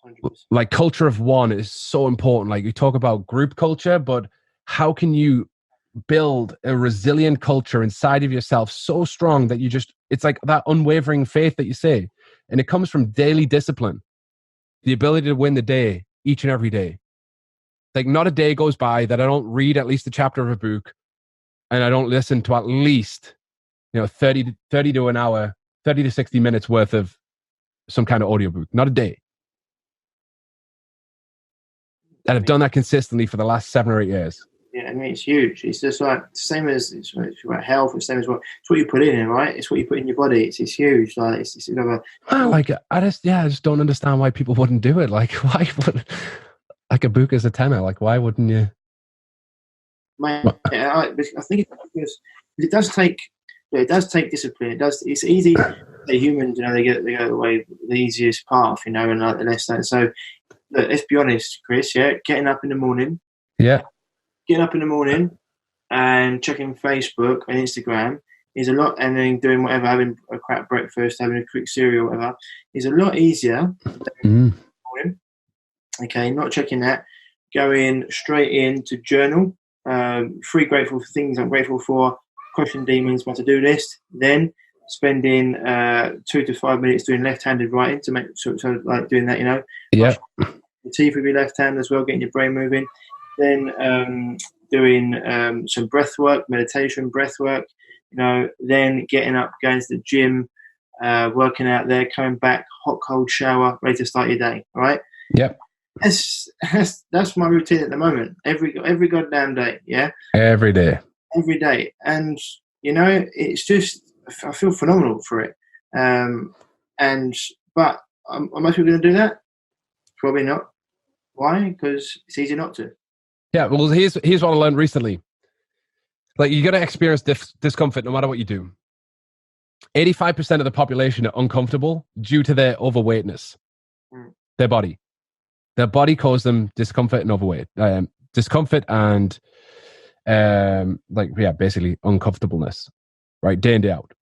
[SPEAKER 3] 100%. Like culture of one is so important. Like you talk about group culture, but how can you build a resilient culture inside of yourself so strong that it's like that unwavering faith that you say. And it comes from daily discipline, the ability to win the day each and every day. Like not a day goes by that I don't read at least a chapter of a book and I don't listen to at least, 30 to an hour, 30 to 60 minutes worth of some kind of audiobook. Not a day. And I've done that consistently for the last 7 or 8 years.
[SPEAKER 1] Yeah, I mean, it's huge. It's just like the same as it's about health. It's the same as it's what you put in, right? It's what you put in your body. It's huge. Like it's another.
[SPEAKER 3] I just don't understand why people wouldn't do it. Like why would like a book is a tenner? Like why wouldn't you?
[SPEAKER 1] I think it's because it does take discipline. It's easy. The humans, they go away the easiest path, and like the less that. So let's be honest, Chris. Yeah, getting up in the morning.
[SPEAKER 3] Yeah.
[SPEAKER 1] Getting up in the morning and checking Facebook and Instagram is a lot, and then doing whatever, having a crap breakfast, having a quick cereal, whatever, is a lot easier. Morning. Okay, not checking that. Going straight into journal. 3 grateful things I'm grateful for. Question demons, my to-do list. Then spending 2 to 5 minutes doing left-handed writing to make so like doing that.
[SPEAKER 3] Yeah.
[SPEAKER 1] The teeth with your left hand as well, getting your brain moving. Then doing some breath work, meditation, breath work, then getting up, going to the gym, working out there, coming back, hot, cold shower, ready to start your day. All right?
[SPEAKER 3] Yep.
[SPEAKER 1] That's my routine at the moment. Every goddamn day, yeah?
[SPEAKER 3] Every day.
[SPEAKER 1] Every day. And, it's just, I feel phenomenal for it. But are most people going to do that? Probably not. Why? Because it's easy not to.
[SPEAKER 3] Yeah, well, here's what I learned recently. Like, you got to experience discomfort no matter what you do. 85% of the population are uncomfortable due to their overweightness. Their body. Their body causes them discomfort and overweight. Discomfort and, basically uncomfortableness, right? Day in, day out.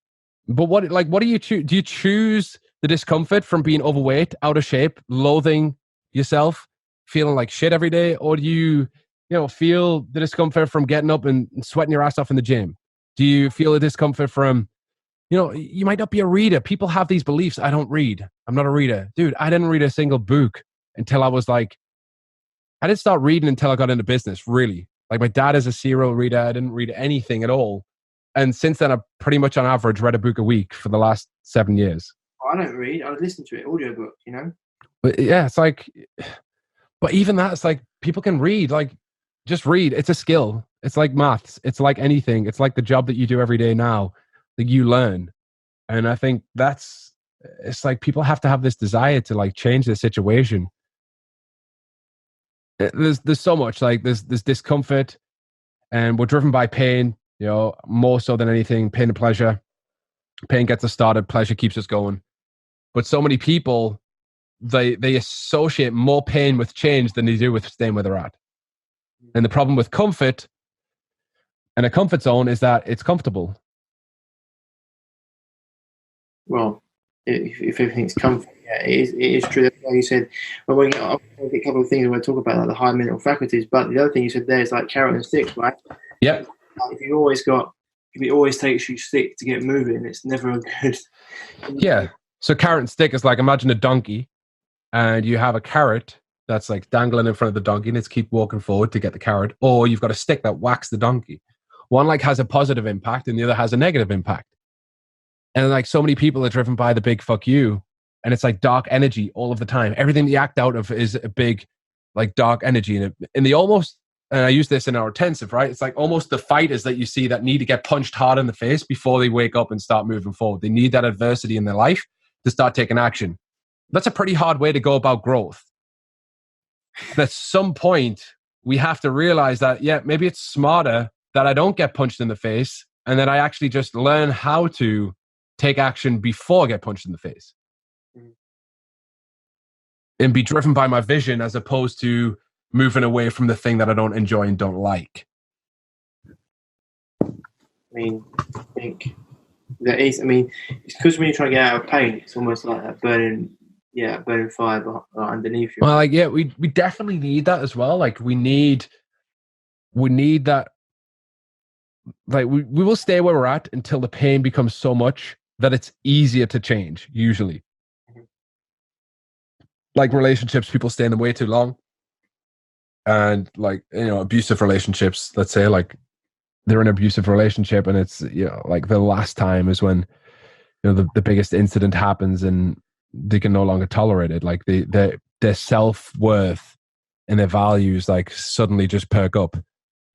[SPEAKER 3] But what do you choose? Do you choose the discomfort from being overweight, out of shape, loathing yourself, feeling like shit every day? Or do you feel the discomfort from getting up and sweating your ass off in the gym? Do you feel the discomfort from, you might not be a reader. People have these beliefs. I don't read. I'm not a reader. Dude, I didn't read a single book until I didn't start reading until I got into business, really. Like my dad is a serial reader. I didn't read anything at all. And since then, I've pretty much on average read a book a week for the last 7 years.
[SPEAKER 1] I don't read. I listen to it, audiobook,
[SPEAKER 3] But yeah, it's like, but even that, it's like people can read, like, just read. It's a skill. It's like maths. It's like anything. It's like the job that you do every day now that you learn. And I think it's like people have to have this desire to like change the situation. There's so much, like there's discomfort, and we're driven by pain, more so than anything. Pain and pleasure. Pain gets us started. Pleasure keeps us going. But so many people, they associate more pain with change than they do with staying where they're at. And the problem with comfort and a comfort zone is that it's comfortable.
[SPEAKER 1] Well, if everything's comfort, yeah, it is true. That's why you said, well, I'll get a couple of things when I talk about like the high mental faculties. But the other thing you said there is like carrot and stick, right?
[SPEAKER 3] Yep.
[SPEAKER 1] If it always takes you stick to get moving, it's never a good.
[SPEAKER 3] Yeah. So carrot and stick is like, imagine a donkey, and you have a carrot that's like dangling in front of the donkey, and it's keep walking forward to get the carrot, or you've got a stick that whacks the donkey. One like has a positive impact and the other has a negative impact. And like so many people are driven by the big fuck you, and it's like dark energy all of the time. Everything you act out of is a big like dark energy. And the almost, and I use this in our intensive, right? It's like almost the fighters that you see that need to get punched hard in the face before they wake up and start moving forward. They need that adversity in their life to start taking action. That's a pretty hard way to go about growth. At some point, we have to realize that, yeah, maybe it's smarter that I don't get punched in the face and that I actually just learn how to take action before I get punched in the face. And be driven by my vision as opposed to moving away from the thing that I don't enjoy and don't like.
[SPEAKER 1] I think there is, it's because when you're trying to get out of pain, it's almost like that burning fire underneath you.
[SPEAKER 3] Well, we definitely need that as well. Like we need we need that. Like we will stay where we're at until the pain becomes so much that it's easier to change, usually. Like relationships, people stay in them way too long. And like, abusive relationships, let's say, like they're in an abusive relationship and it's, like the last time is when, the biggest incident happens and they can no longer tolerate it. Like their self-worth and their values like suddenly just perk up,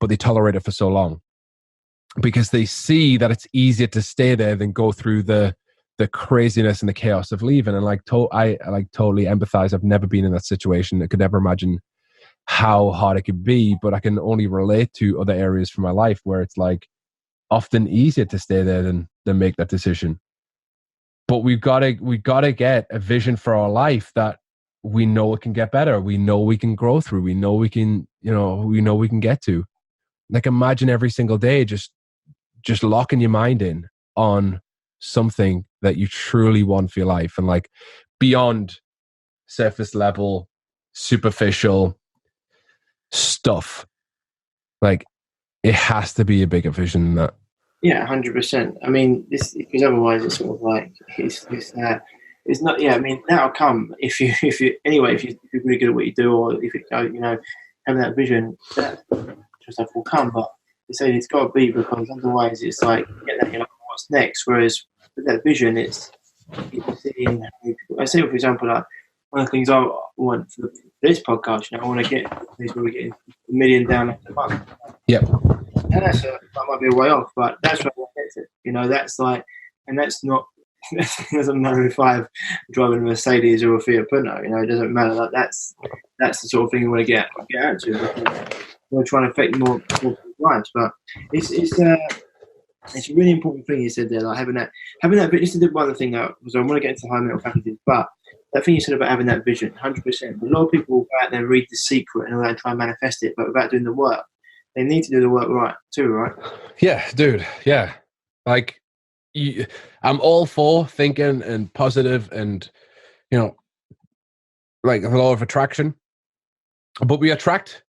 [SPEAKER 3] but they tolerate it for so long because they see that it's easier to stay there than go through the craziness and the chaos of leaving. And like, I like totally empathize. I've never been in that situation. I could never imagine how hard it could be, but I can only relate to other areas from my life where it's like often easier to stay there than make that decision. But we've got to get a vision for our life that we know it can get better. We know we can grow through. We know we can, we can get to. Like imagine every single day just locking your mind in on something that you truly want for your life and like beyond surface level, superficial stuff. Like it has to be a bigger vision than that.
[SPEAKER 1] Yeah, 100%. I mean, this because otherwise it's sort of like it's not. Yeah, I mean that'll come if you're really good at what you do, or if having that vision, that stuff will come. But they say it's got to be because otherwise it's like what's next. Whereas with that vision, it's seeing. I say, for example, like one of the things I want for this podcast, I want to get $1 million down a month.
[SPEAKER 3] Yeah.
[SPEAKER 1] And that might be a way off, but that's where I want to get to. That's like, and that's not. It doesn't matter if I'm driving a Mercedes or a Fiat Punto. It doesn't matter. Like that's the sort of thing you want to get out to. We're trying to affect more people's lives, but it's a really important thing you said there, like having that. This is one of the things because I want to get into high mental faculties, but that thing you said about having that vision, 100%. A lot of people go out there and read The Secret and all that and try and manifest it, but without doing the work. They need to do the work right too, right?
[SPEAKER 3] Yeah, dude. Yeah. Like, I'm all for thinking and positive and, like the law of attraction. But we attract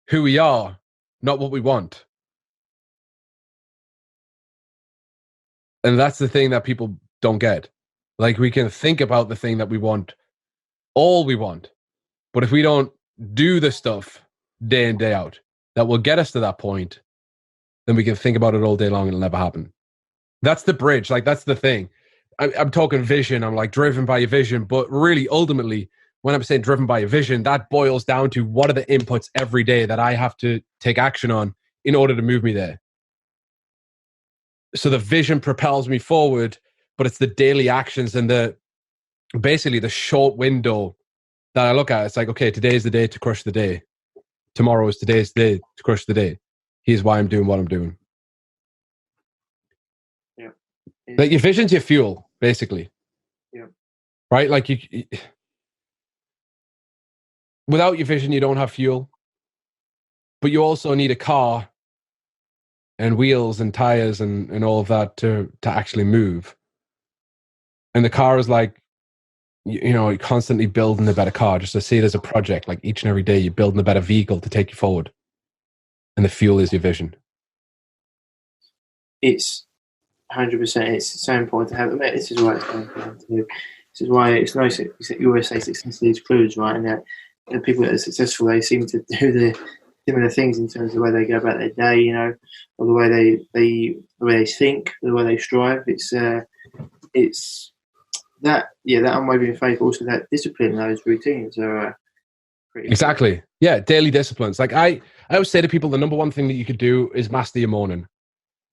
[SPEAKER 3] who we are, not what we want. And that's the thing that people don't get. Like, we can think about the thing that we want, all we want. But if we don't do the stuff day in, day out, that will get us to that point, then we can think about it all day long and it'll never happen. That's the bridge. Like, that's the thing. I'm talking vision. I'm like driven by your vision. But really, ultimately, when I'm saying driven by your vision, that boils down to what are the inputs every day that I have to take action on in order to move me there. So the vision propels me forward, but it's the daily actions and basically the short window that I look at. It's like, okay, today is the day to crush the day. Tomorrow is today's day to crush the day. Here's why I'm doing what I'm doing.
[SPEAKER 1] Yeah.
[SPEAKER 3] Like your vision's your fuel, basically.
[SPEAKER 1] Yeah.
[SPEAKER 3] Right? Like you without your vision, you don't have fuel. But you also need a car and wheels and tires and all of that to actually move. And the car is like, you're constantly building a better car. Just to see it as a project, like each and every day you're building a better vehicle to take you forward. And the fuel is your vision.
[SPEAKER 1] It's 100%. It's so important to have. This is why it's so important to do. This is why it's nice. You always say success leaves clues, right? And that the people that are successful, they seem to do the similar things in terms of the way they go about their day, or the way they think, the way they strive. It's that unwavering faith, also that discipline, those routines are pretty
[SPEAKER 3] exactly important. Yeah, daily disciplines. Like I always say to people, the number one thing that you could do is master your morning.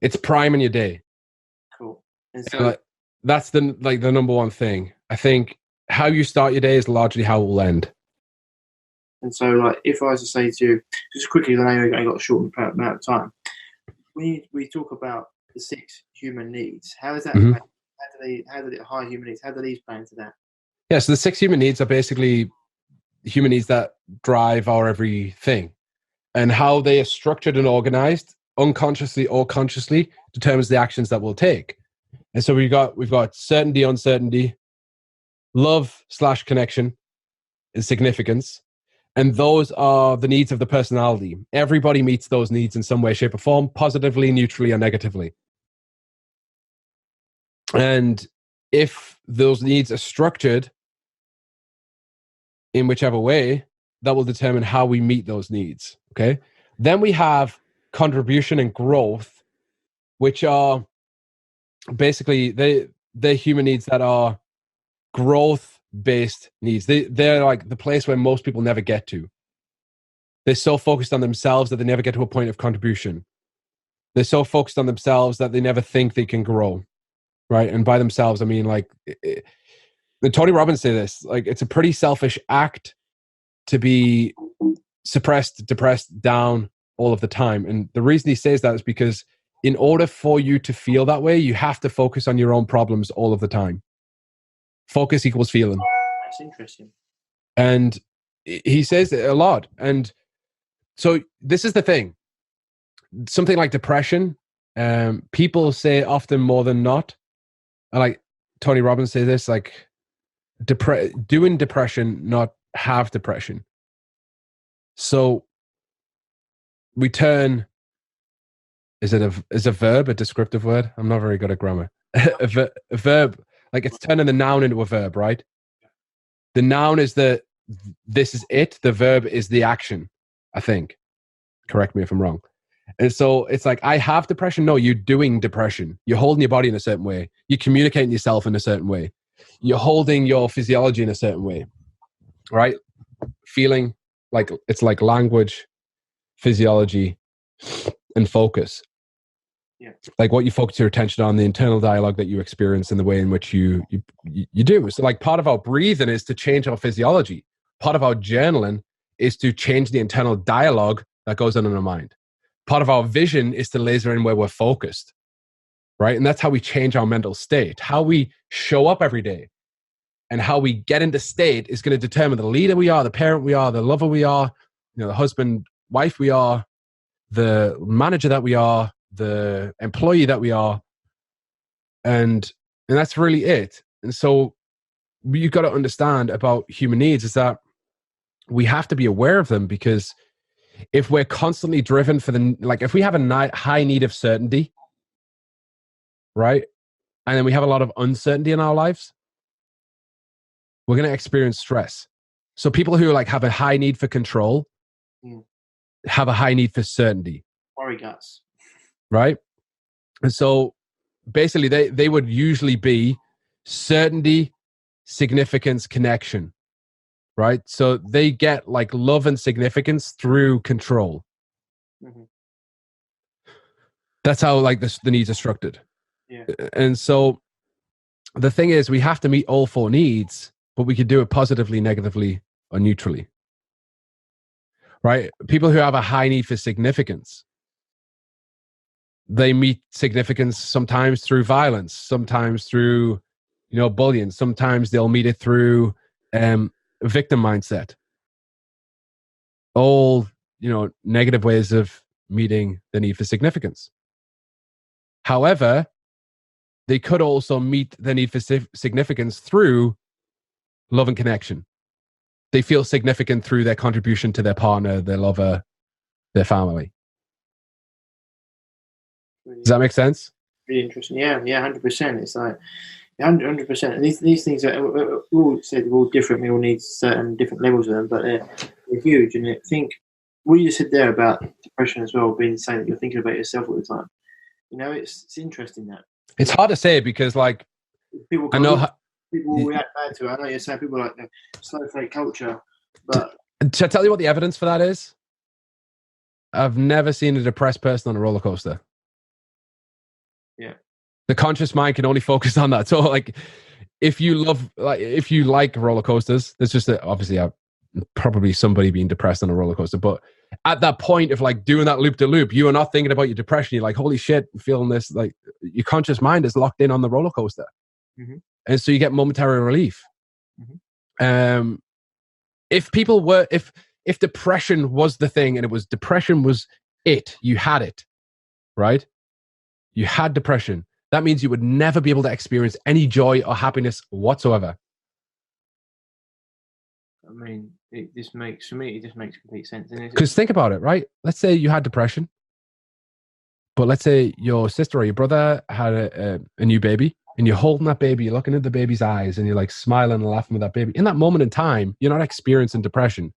[SPEAKER 3] It's prime in your day.
[SPEAKER 1] Cool. And so
[SPEAKER 3] that's the number one thing. I think how you start your day is largely how it will end.
[SPEAKER 1] And so, like, if I was to say to you, just quickly, then I got a short amount of time. We talk about the 6 human needs. How is that?
[SPEAKER 3] Mm-hmm.
[SPEAKER 1] How do the high human needs? How do these play into that?
[SPEAKER 3] Yeah, so the 6 human needs are basically human needs that drive our everything, and how they are structured and organized, unconsciously or consciously, determines the actions that we'll take. And so we've got certainty, uncertainty, love / connection, and significance. And those are the needs of the personality. Everybody meets those needs in some way, shape, or form, positively, neutrally, or negatively. And if those needs are structured in whichever way, that will determine how we meet those needs. Okay. Then we have contribution and growth, which are basically they're human needs that are growth-based needs. They're like the place where most people never get to. They're so focused on themselves that they never get to a point of contribution. They're so focused on themselves that they never think they can grow, right? And by themselves, I mean like, Tony Robbins say this, like it's a pretty selfish act to be suppressed, depressed, down all of the time. And the reason he says that is because in order for you to feel that way, you have to focus on your own problems all of the time. Focus equals feeling.
[SPEAKER 1] That's interesting.
[SPEAKER 3] And he says it a lot. And so this is the thing. Something like depression, people say often more than not. And like Tony Robbins say this, like doing depression, not have depression. So we turn, is a verb a descriptive word? I'm not very good at grammar. a verb, like it's turning the noun into a verb, right? The noun is this is it. The verb is the action, I think. Correct me if I'm wrong. And so it's like, I have depression. No, you're doing depression. You're holding your body in a certain way. You're communicating yourself in a certain way. You're holding your physiology in a certain way, right? Feeling like it's like language, physiology, and focus.
[SPEAKER 1] Yeah.
[SPEAKER 3] Like what you focus your attention on, the internal dialogue that you experience and the way in which you do. So like part of our breathing is to change our physiology. Part of our journaling is to change the internal dialogue that goes on in our mind. Part of our vision is to laser in where we're focused, right? And that's how we change our mental state. How we show up every day and how we get into state is going to determine the leader we are, the parent we are, the lover we are, the husband, wife we are, the manager that we are, the employee that we are. And that's really it. And so you've got to understand about human needs is that we have to be aware of them, because if we're constantly driven for if we have a high need of certainty, right? And then we have a lot of uncertainty in our lives, we're going to experience stress. So people who have a high need for control have a high need for certainty.
[SPEAKER 1] Worry guts.
[SPEAKER 3] Right? And so basically they would usually be certainty, significance, connection. Right? So they get love and significance through control. Mm-hmm. That's how the needs are structured.
[SPEAKER 1] Yeah.
[SPEAKER 3] And so the thing is, we have to meet all four needs, but we could do it positively, negatively, or neutrally. Right? People who have a high need for significance, they meet significance sometimes through violence, sometimes through, bullying. Sometimes they'll meet it through victim mindset. All, negative ways of meeting the need for significance. However, they could also meet the need for significance through love and connection. They feel significant through their contribution to their partner, their lover, their family. Does that make sense?
[SPEAKER 1] Really interesting. Yeah, 100%. It's like 100%. These things are we all said we're all different. We all need certain different levels of them, but they're huge. And I think what you said there about depression as well, being saying that you're thinking about yourself all the time. It's interesting that
[SPEAKER 3] it's hard to say because
[SPEAKER 1] people.
[SPEAKER 3] I know
[SPEAKER 1] people will react bad to it. I know you're saying people like the snowflake culture, but
[SPEAKER 3] to tell you what the evidence for that is, I've never seen a depressed person on a roller coaster.
[SPEAKER 1] Yeah.
[SPEAKER 3] The conscious mind can only focus on that. So if you like roller coasters, there's just obviously probably somebody being depressed on a roller coaster. But at that point of doing that loop to loop, you are not thinking about your depression. You're like, holy shit, I'm feeling this. Your conscious mind is locked in on the roller coaster. Mm-hmm. And so you get momentary relief. Mm-hmm. If depression was the thing and depression was it, you had it, right? You had depression. That means you would never be able to experience any joy or happiness whatsoever.
[SPEAKER 1] I mean, it just makes complete sense.
[SPEAKER 3] Because think about it, right? Let's say you had depression, but let's say your sister or your brother had a new baby, and you're holding that baby, you're looking at the baby's eyes, and you're like smiling and laughing with that baby. In that moment in time, you're not experiencing depression.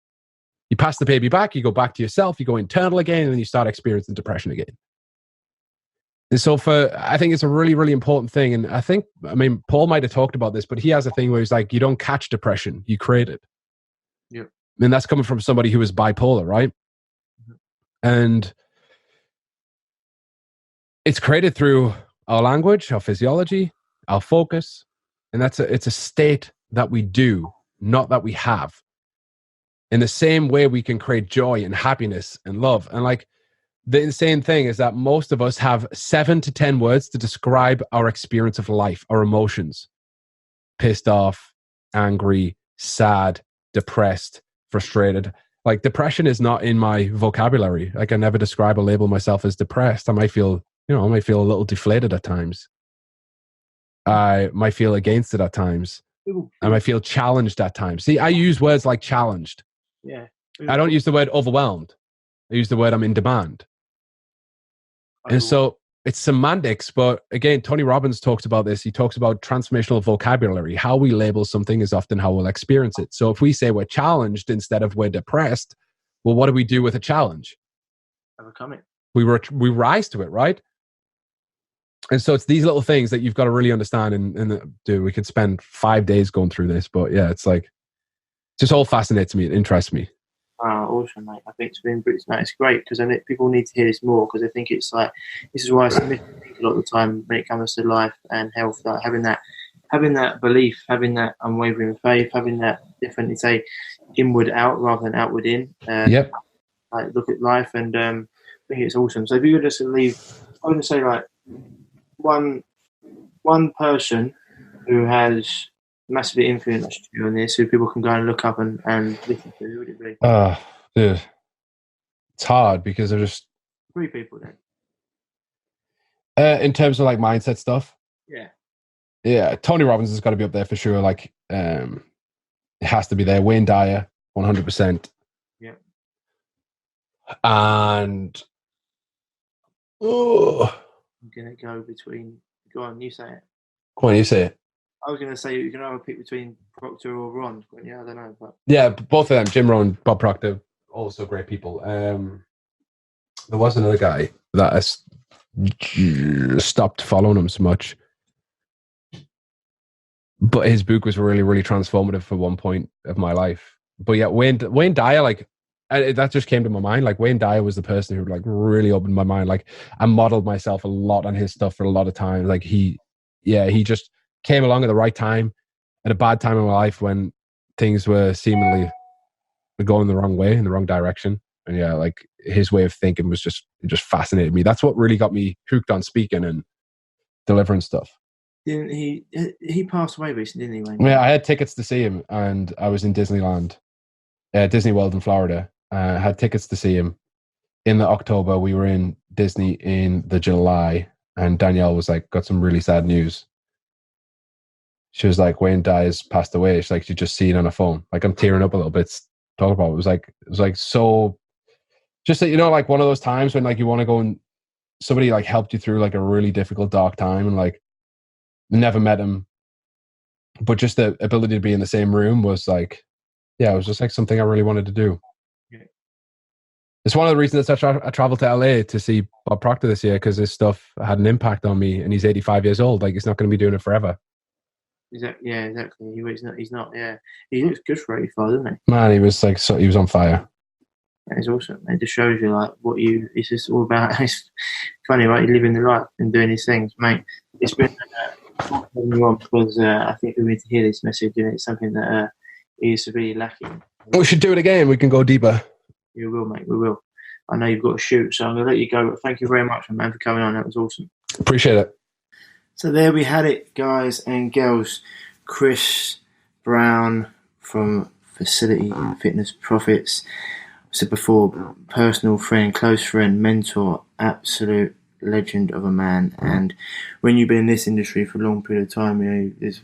[SPEAKER 3] You pass the baby back, you go back to yourself, you go internal again, and then you start experiencing depression again. And so I think it's a really, really important thing. And Paul might have talked about this, but he has a thing where he's like, you don't catch depression, you create it.
[SPEAKER 1] Yeah.
[SPEAKER 3] And that's coming from somebody who is bipolar, right? Mm-hmm. And it's created through our language, our physiology, our focus. And it's a state that we do, not that we have. In the same way we can create joy and happiness and love. And like, the insane thing is that most of us have 7 to 10 words to describe our experience of life, our emotions. Pissed off, angry, sad, depressed, frustrated. Like, depression is not in my vocabulary. Like, I never describe or label myself as depressed. I might feel a little deflated at times. I might feel against it at times. I might feel challenged at times. See, I use words like challenged.
[SPEAKER 1] Yeah.
[SPEAKER 3] I don't use the word overwhelmed. I use the word I'm in demand. And so it's semantics, but again, Tony Robbins talks about this. He talks about transformational vocabulary. How we label something is often how we'll experience it. So if we say we're challenged instead of we're depressed, well, what do we do with a challenge?
[SPEAKER 1] Overcome it.
[SPEAKER 3] We rise to it, right? And so it's these little things that you've got to really understand. And dude, we could spend 5 days going through this, but yeah, it's like, it just all fascinates me. It interests me.
[SPEAKER 1] Awesome, mate. I think it's great because I think people need to hear this more because I think it's like, this is why I submit a lot of the time when it comes to life and health, like having that belief, having that unwavering faith, having that definitely say inward out rather than outward in.
[SPEAKER 3] Yep.
[SPEAKER 1] Like look at life, and I think it's awesome. So if you were just to leave, I would say like one person who has massively influenced you on this, who people can go and look up and listen to, who would it be?
[SPEAKER 3] Dude, it's hard because they're just
[SPEAKER 1] 3 people then.
[SPEAKER 3] In terms of like mindset stuff.
[SPEAKER 1] Yeah.
[SPEAKER 3] Tony Robbins has got to be up there for sure. Like, it has to be there. Wayne Dyer, 100%.
[SPEAKER 1] Yeah.
[SPEAKER 3] And
[SPEAKER 1] I'm gonna go between. Go on, you say it.
[SPEAKER 3] Go on, you say it.
[SPEAKER 1] I was going to say you can either pick between Proctor or Ron, but yeah, I don't know. But
[SPEAKER 3] yeah, both of them, Jim Rohn, Bob Proctor, also great people. There was another guy that I stopped following him so much, but his book was really, really transformative for one point of my life. But yeah, Wayne Dyer, like, that just came to my mind. Like, Wayne Dyer was the person who like really opened my mind. Like, I modeled myself a lot on his stuff for a lot of time. Like, he just came along at the right time, at a bad time in my life when things were seemingly going the wrong way, in the wrong direction. And yeah, like, his way of thinking was just fascinated me. That's what really got me hooked on speaking and delivering stuff.
[SPEAKER 1] Didn't he passed away recently, didn't he, Wayne?
[SPEAKER 3] Yeah, I had tickets to see him, and I was in Disneyland, Disney World in Florida. I had tickets to see him in the October. We were in Disney in the July, and Danielle was like, got some really sad news. She was like, Wayne Dyer's passed away. She's like, you just see it on her phone. Like, I'm tearing up a little bit talking about it. It was like so, just that, you know, like one of those times when like you want to go and somebody like helped you through like a really difficult, dark time, and like never met him, but just the ability to be in the same room was like, yeah, it was just like something I really wanted to do. Yeah. It's one of the reasons that I traveled to LA to see Bob Proctor this year, because his stuff had an impact on me, and he's 85 years old. Like, he's not going to be doing it forever.
[SPEAKER 1] Exactly. Yeah, exactly. He's not. Yeah, he looks good for 85, doesn't he?
[SPEAKER 3] Man, he was like, he was on fire.
[SPEAKER 1] That is awesome. It just shows you like it's just all about. It's funny, right? You're living the life and doing these things, mate. It's been because I think we need to hear this message, and it's something that is severely lacking.
[SPEAKER 3] We should do it again. We can go deeper.
[SPEAKER 1] We will, mate. We will. I know you've got to shoot, so I'm going to let you go. But thank you very much, man, for coming on. That was awesome.
[SPEAKER 3] Appreciate it.
[SPEAKER 1] So there we had it, guys and girls. Chris Brown from Facility and Fitness Profits. I said before, personal friend, close friend, mentor, absolute legend of a man. And when you've been in this industry for a long period of time, you know, there's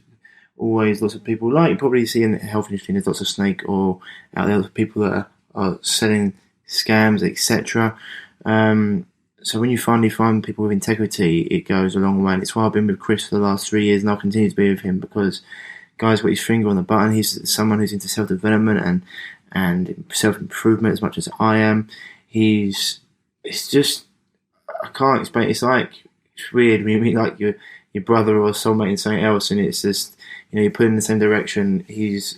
[SPEAKER 1] always lots of people, like you probably see in the health industry, there's lots of snake oil out there, people that are selling scams, etc. So when you finally find people with integrity, it goes a long way. And it's why I've been with Chris for the last 3 years, and I'll continue to be with him, because guy's got his finger on the button. He's someone who's into self-development and self-improvement as much as I am. It's just, I can't explain. It's weird when you meet like your brother or soulmate in something else, and it's just, you put in the same direction. He's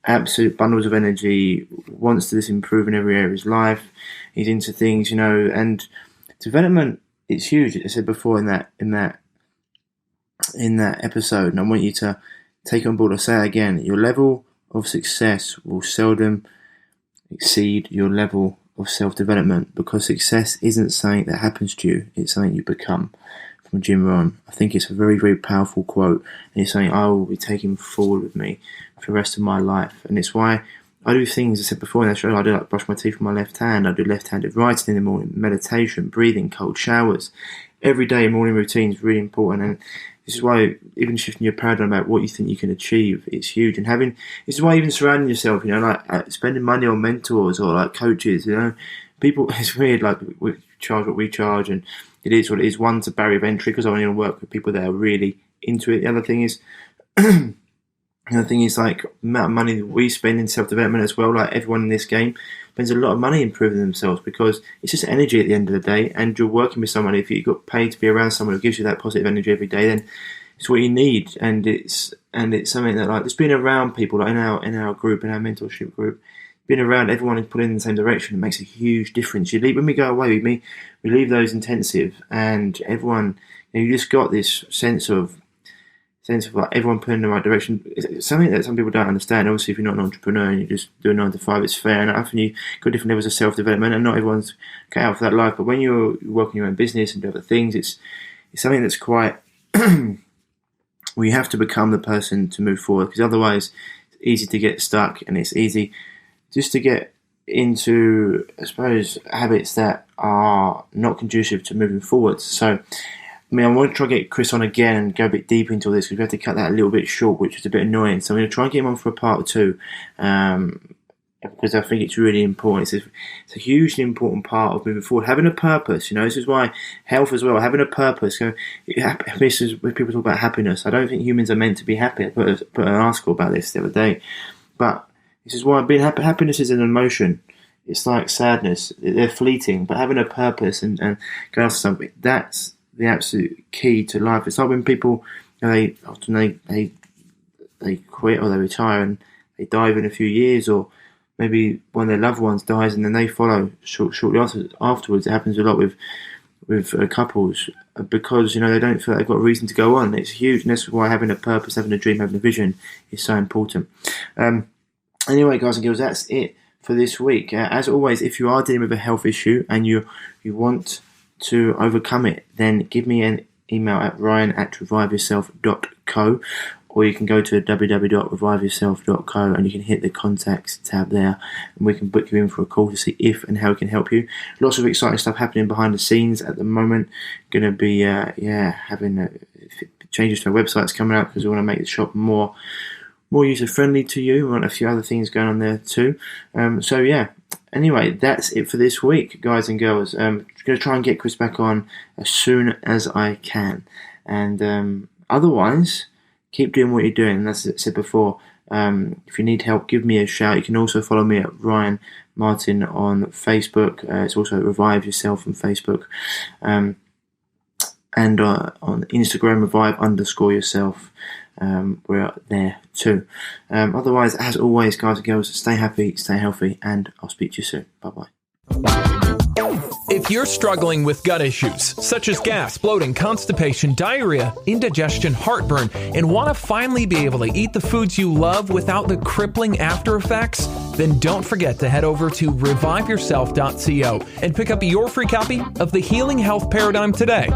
[SPEAKER 1] absolute bundles of energy, wants to just improve in every area of his life. He's into things, and development, it's huge. I said before in that episode, and I want you to take on board or say it again. Your level of success will seldom exceed your level of self-development, because success isn't something that happens to you, it's something you become. From Jim Rohn. I think it's a very, very powerful quote, and it's something I will be taking forward with me for the rest of my life. And it's why I do things, I said before in that show, I do like brush my teeth with my left hand, I do left-handed writing in the morning, meditation, breathing, cold showers. Every day morning routine is really important, and this is why even shifting your paradigm about what you think you can achieve, it's huge. And this is why even surrounding yourself, like spending money on mentors or like coaches, people, it's weird, like we charge what we charge, and it is what it is. One's a barrier of entry, because I only want to work with people that are really into it. The other thing is, like the amount of money that we spend in self-development as well. Like everyone in this game spends a lot of money improving themselves, because it's just energy at the end of the day. And you're working with someone. If you got paid to be around someone who gives you that positive energy every day, then it's what you need. And it's something that, like, just being around people, like in our group, in our mentorship group, being around everyone is pulling in the same direction, it makes a huge difference. When we go away, we leave those intensive, and everyone, you just got this sense of like everyone pulling in the right direction. It's something that some people don't understand. Obviously, if you're not an entrepreneur and you just do a 9 to 5, it's fair enough, and you've got different levels of self-development, and not everyone's cut out for that life. But when you're working your own business and do other things, it's something that's quite well, you have to become the person to move forward, because otherwise it's easy to get stuck, and it's easy just to get into, I suppose, habits that are not conducive to moving forward. So, I want to try to get Chris on again and go a bit deeper into all this, because we have to cut that a little bit short, which is a bit annoying. So I'm going to try and get him on for a part 2, because I think it's really important. It's a hugely important part of moving forward. Having a purpose, this is why health as well, having a purpose. This is when people talk about happiness. I don't think humans are meant to be happy. I put an article about this the other day. But this is why happiness is an emotion. It's like sadness. They're fleeting. But having a purpose and going after something, that's the absolute key to life. It's like when people, they quit or they retire and they die within a few years, or maybe one of their loved ones dies and then they follow shortly afterwards. It happens a lot with couples, because they don't feel like they've got a reason to go on. It's huge, and that's why having a purpose, having a dream, having a vision is so important. Anyway, guys and girls, that's it for this week. As always, if you are dealing with a health issue and you want to overcome it, then give me an email at ryan@reviveyourself.co, or you can go to www.reviveyourself.co and you can hit the contacts tab there, and we can book you in for a call to see if and how we can help you. Lots of exciting stuff happening behind the scenes at the moment. Going to be having changes to our websites coming out, because we want to make the shop more user-friendly to you. We want a few other things going on there too. Anyway, that's it for this week, guys and girls. I'm going to try and get Chris back on as soon as I can. And otherwise, keep doing what you're doing. And as I said before, if you need help, give me a shout. You can also follow me at Ryan Martin on Facebook. It's also Revive Yourself on Facebook. And on Instagram, revive_yourself. We're there too. Otherwise, as always, guys and girls, stay happy, stay healthy, and I'll speak to you soon. Bye-bye.
[SPEAKER 2] If you're struggling with gut issues, such as gas, bloating, constipation, diarrhea, indigestion, heartburn, and want to finally be able to eat the foods you love without the crippling after effects, then don't forget to head over to reviveyourself.co and pick up your free copy of The Healing Health Paradigm today.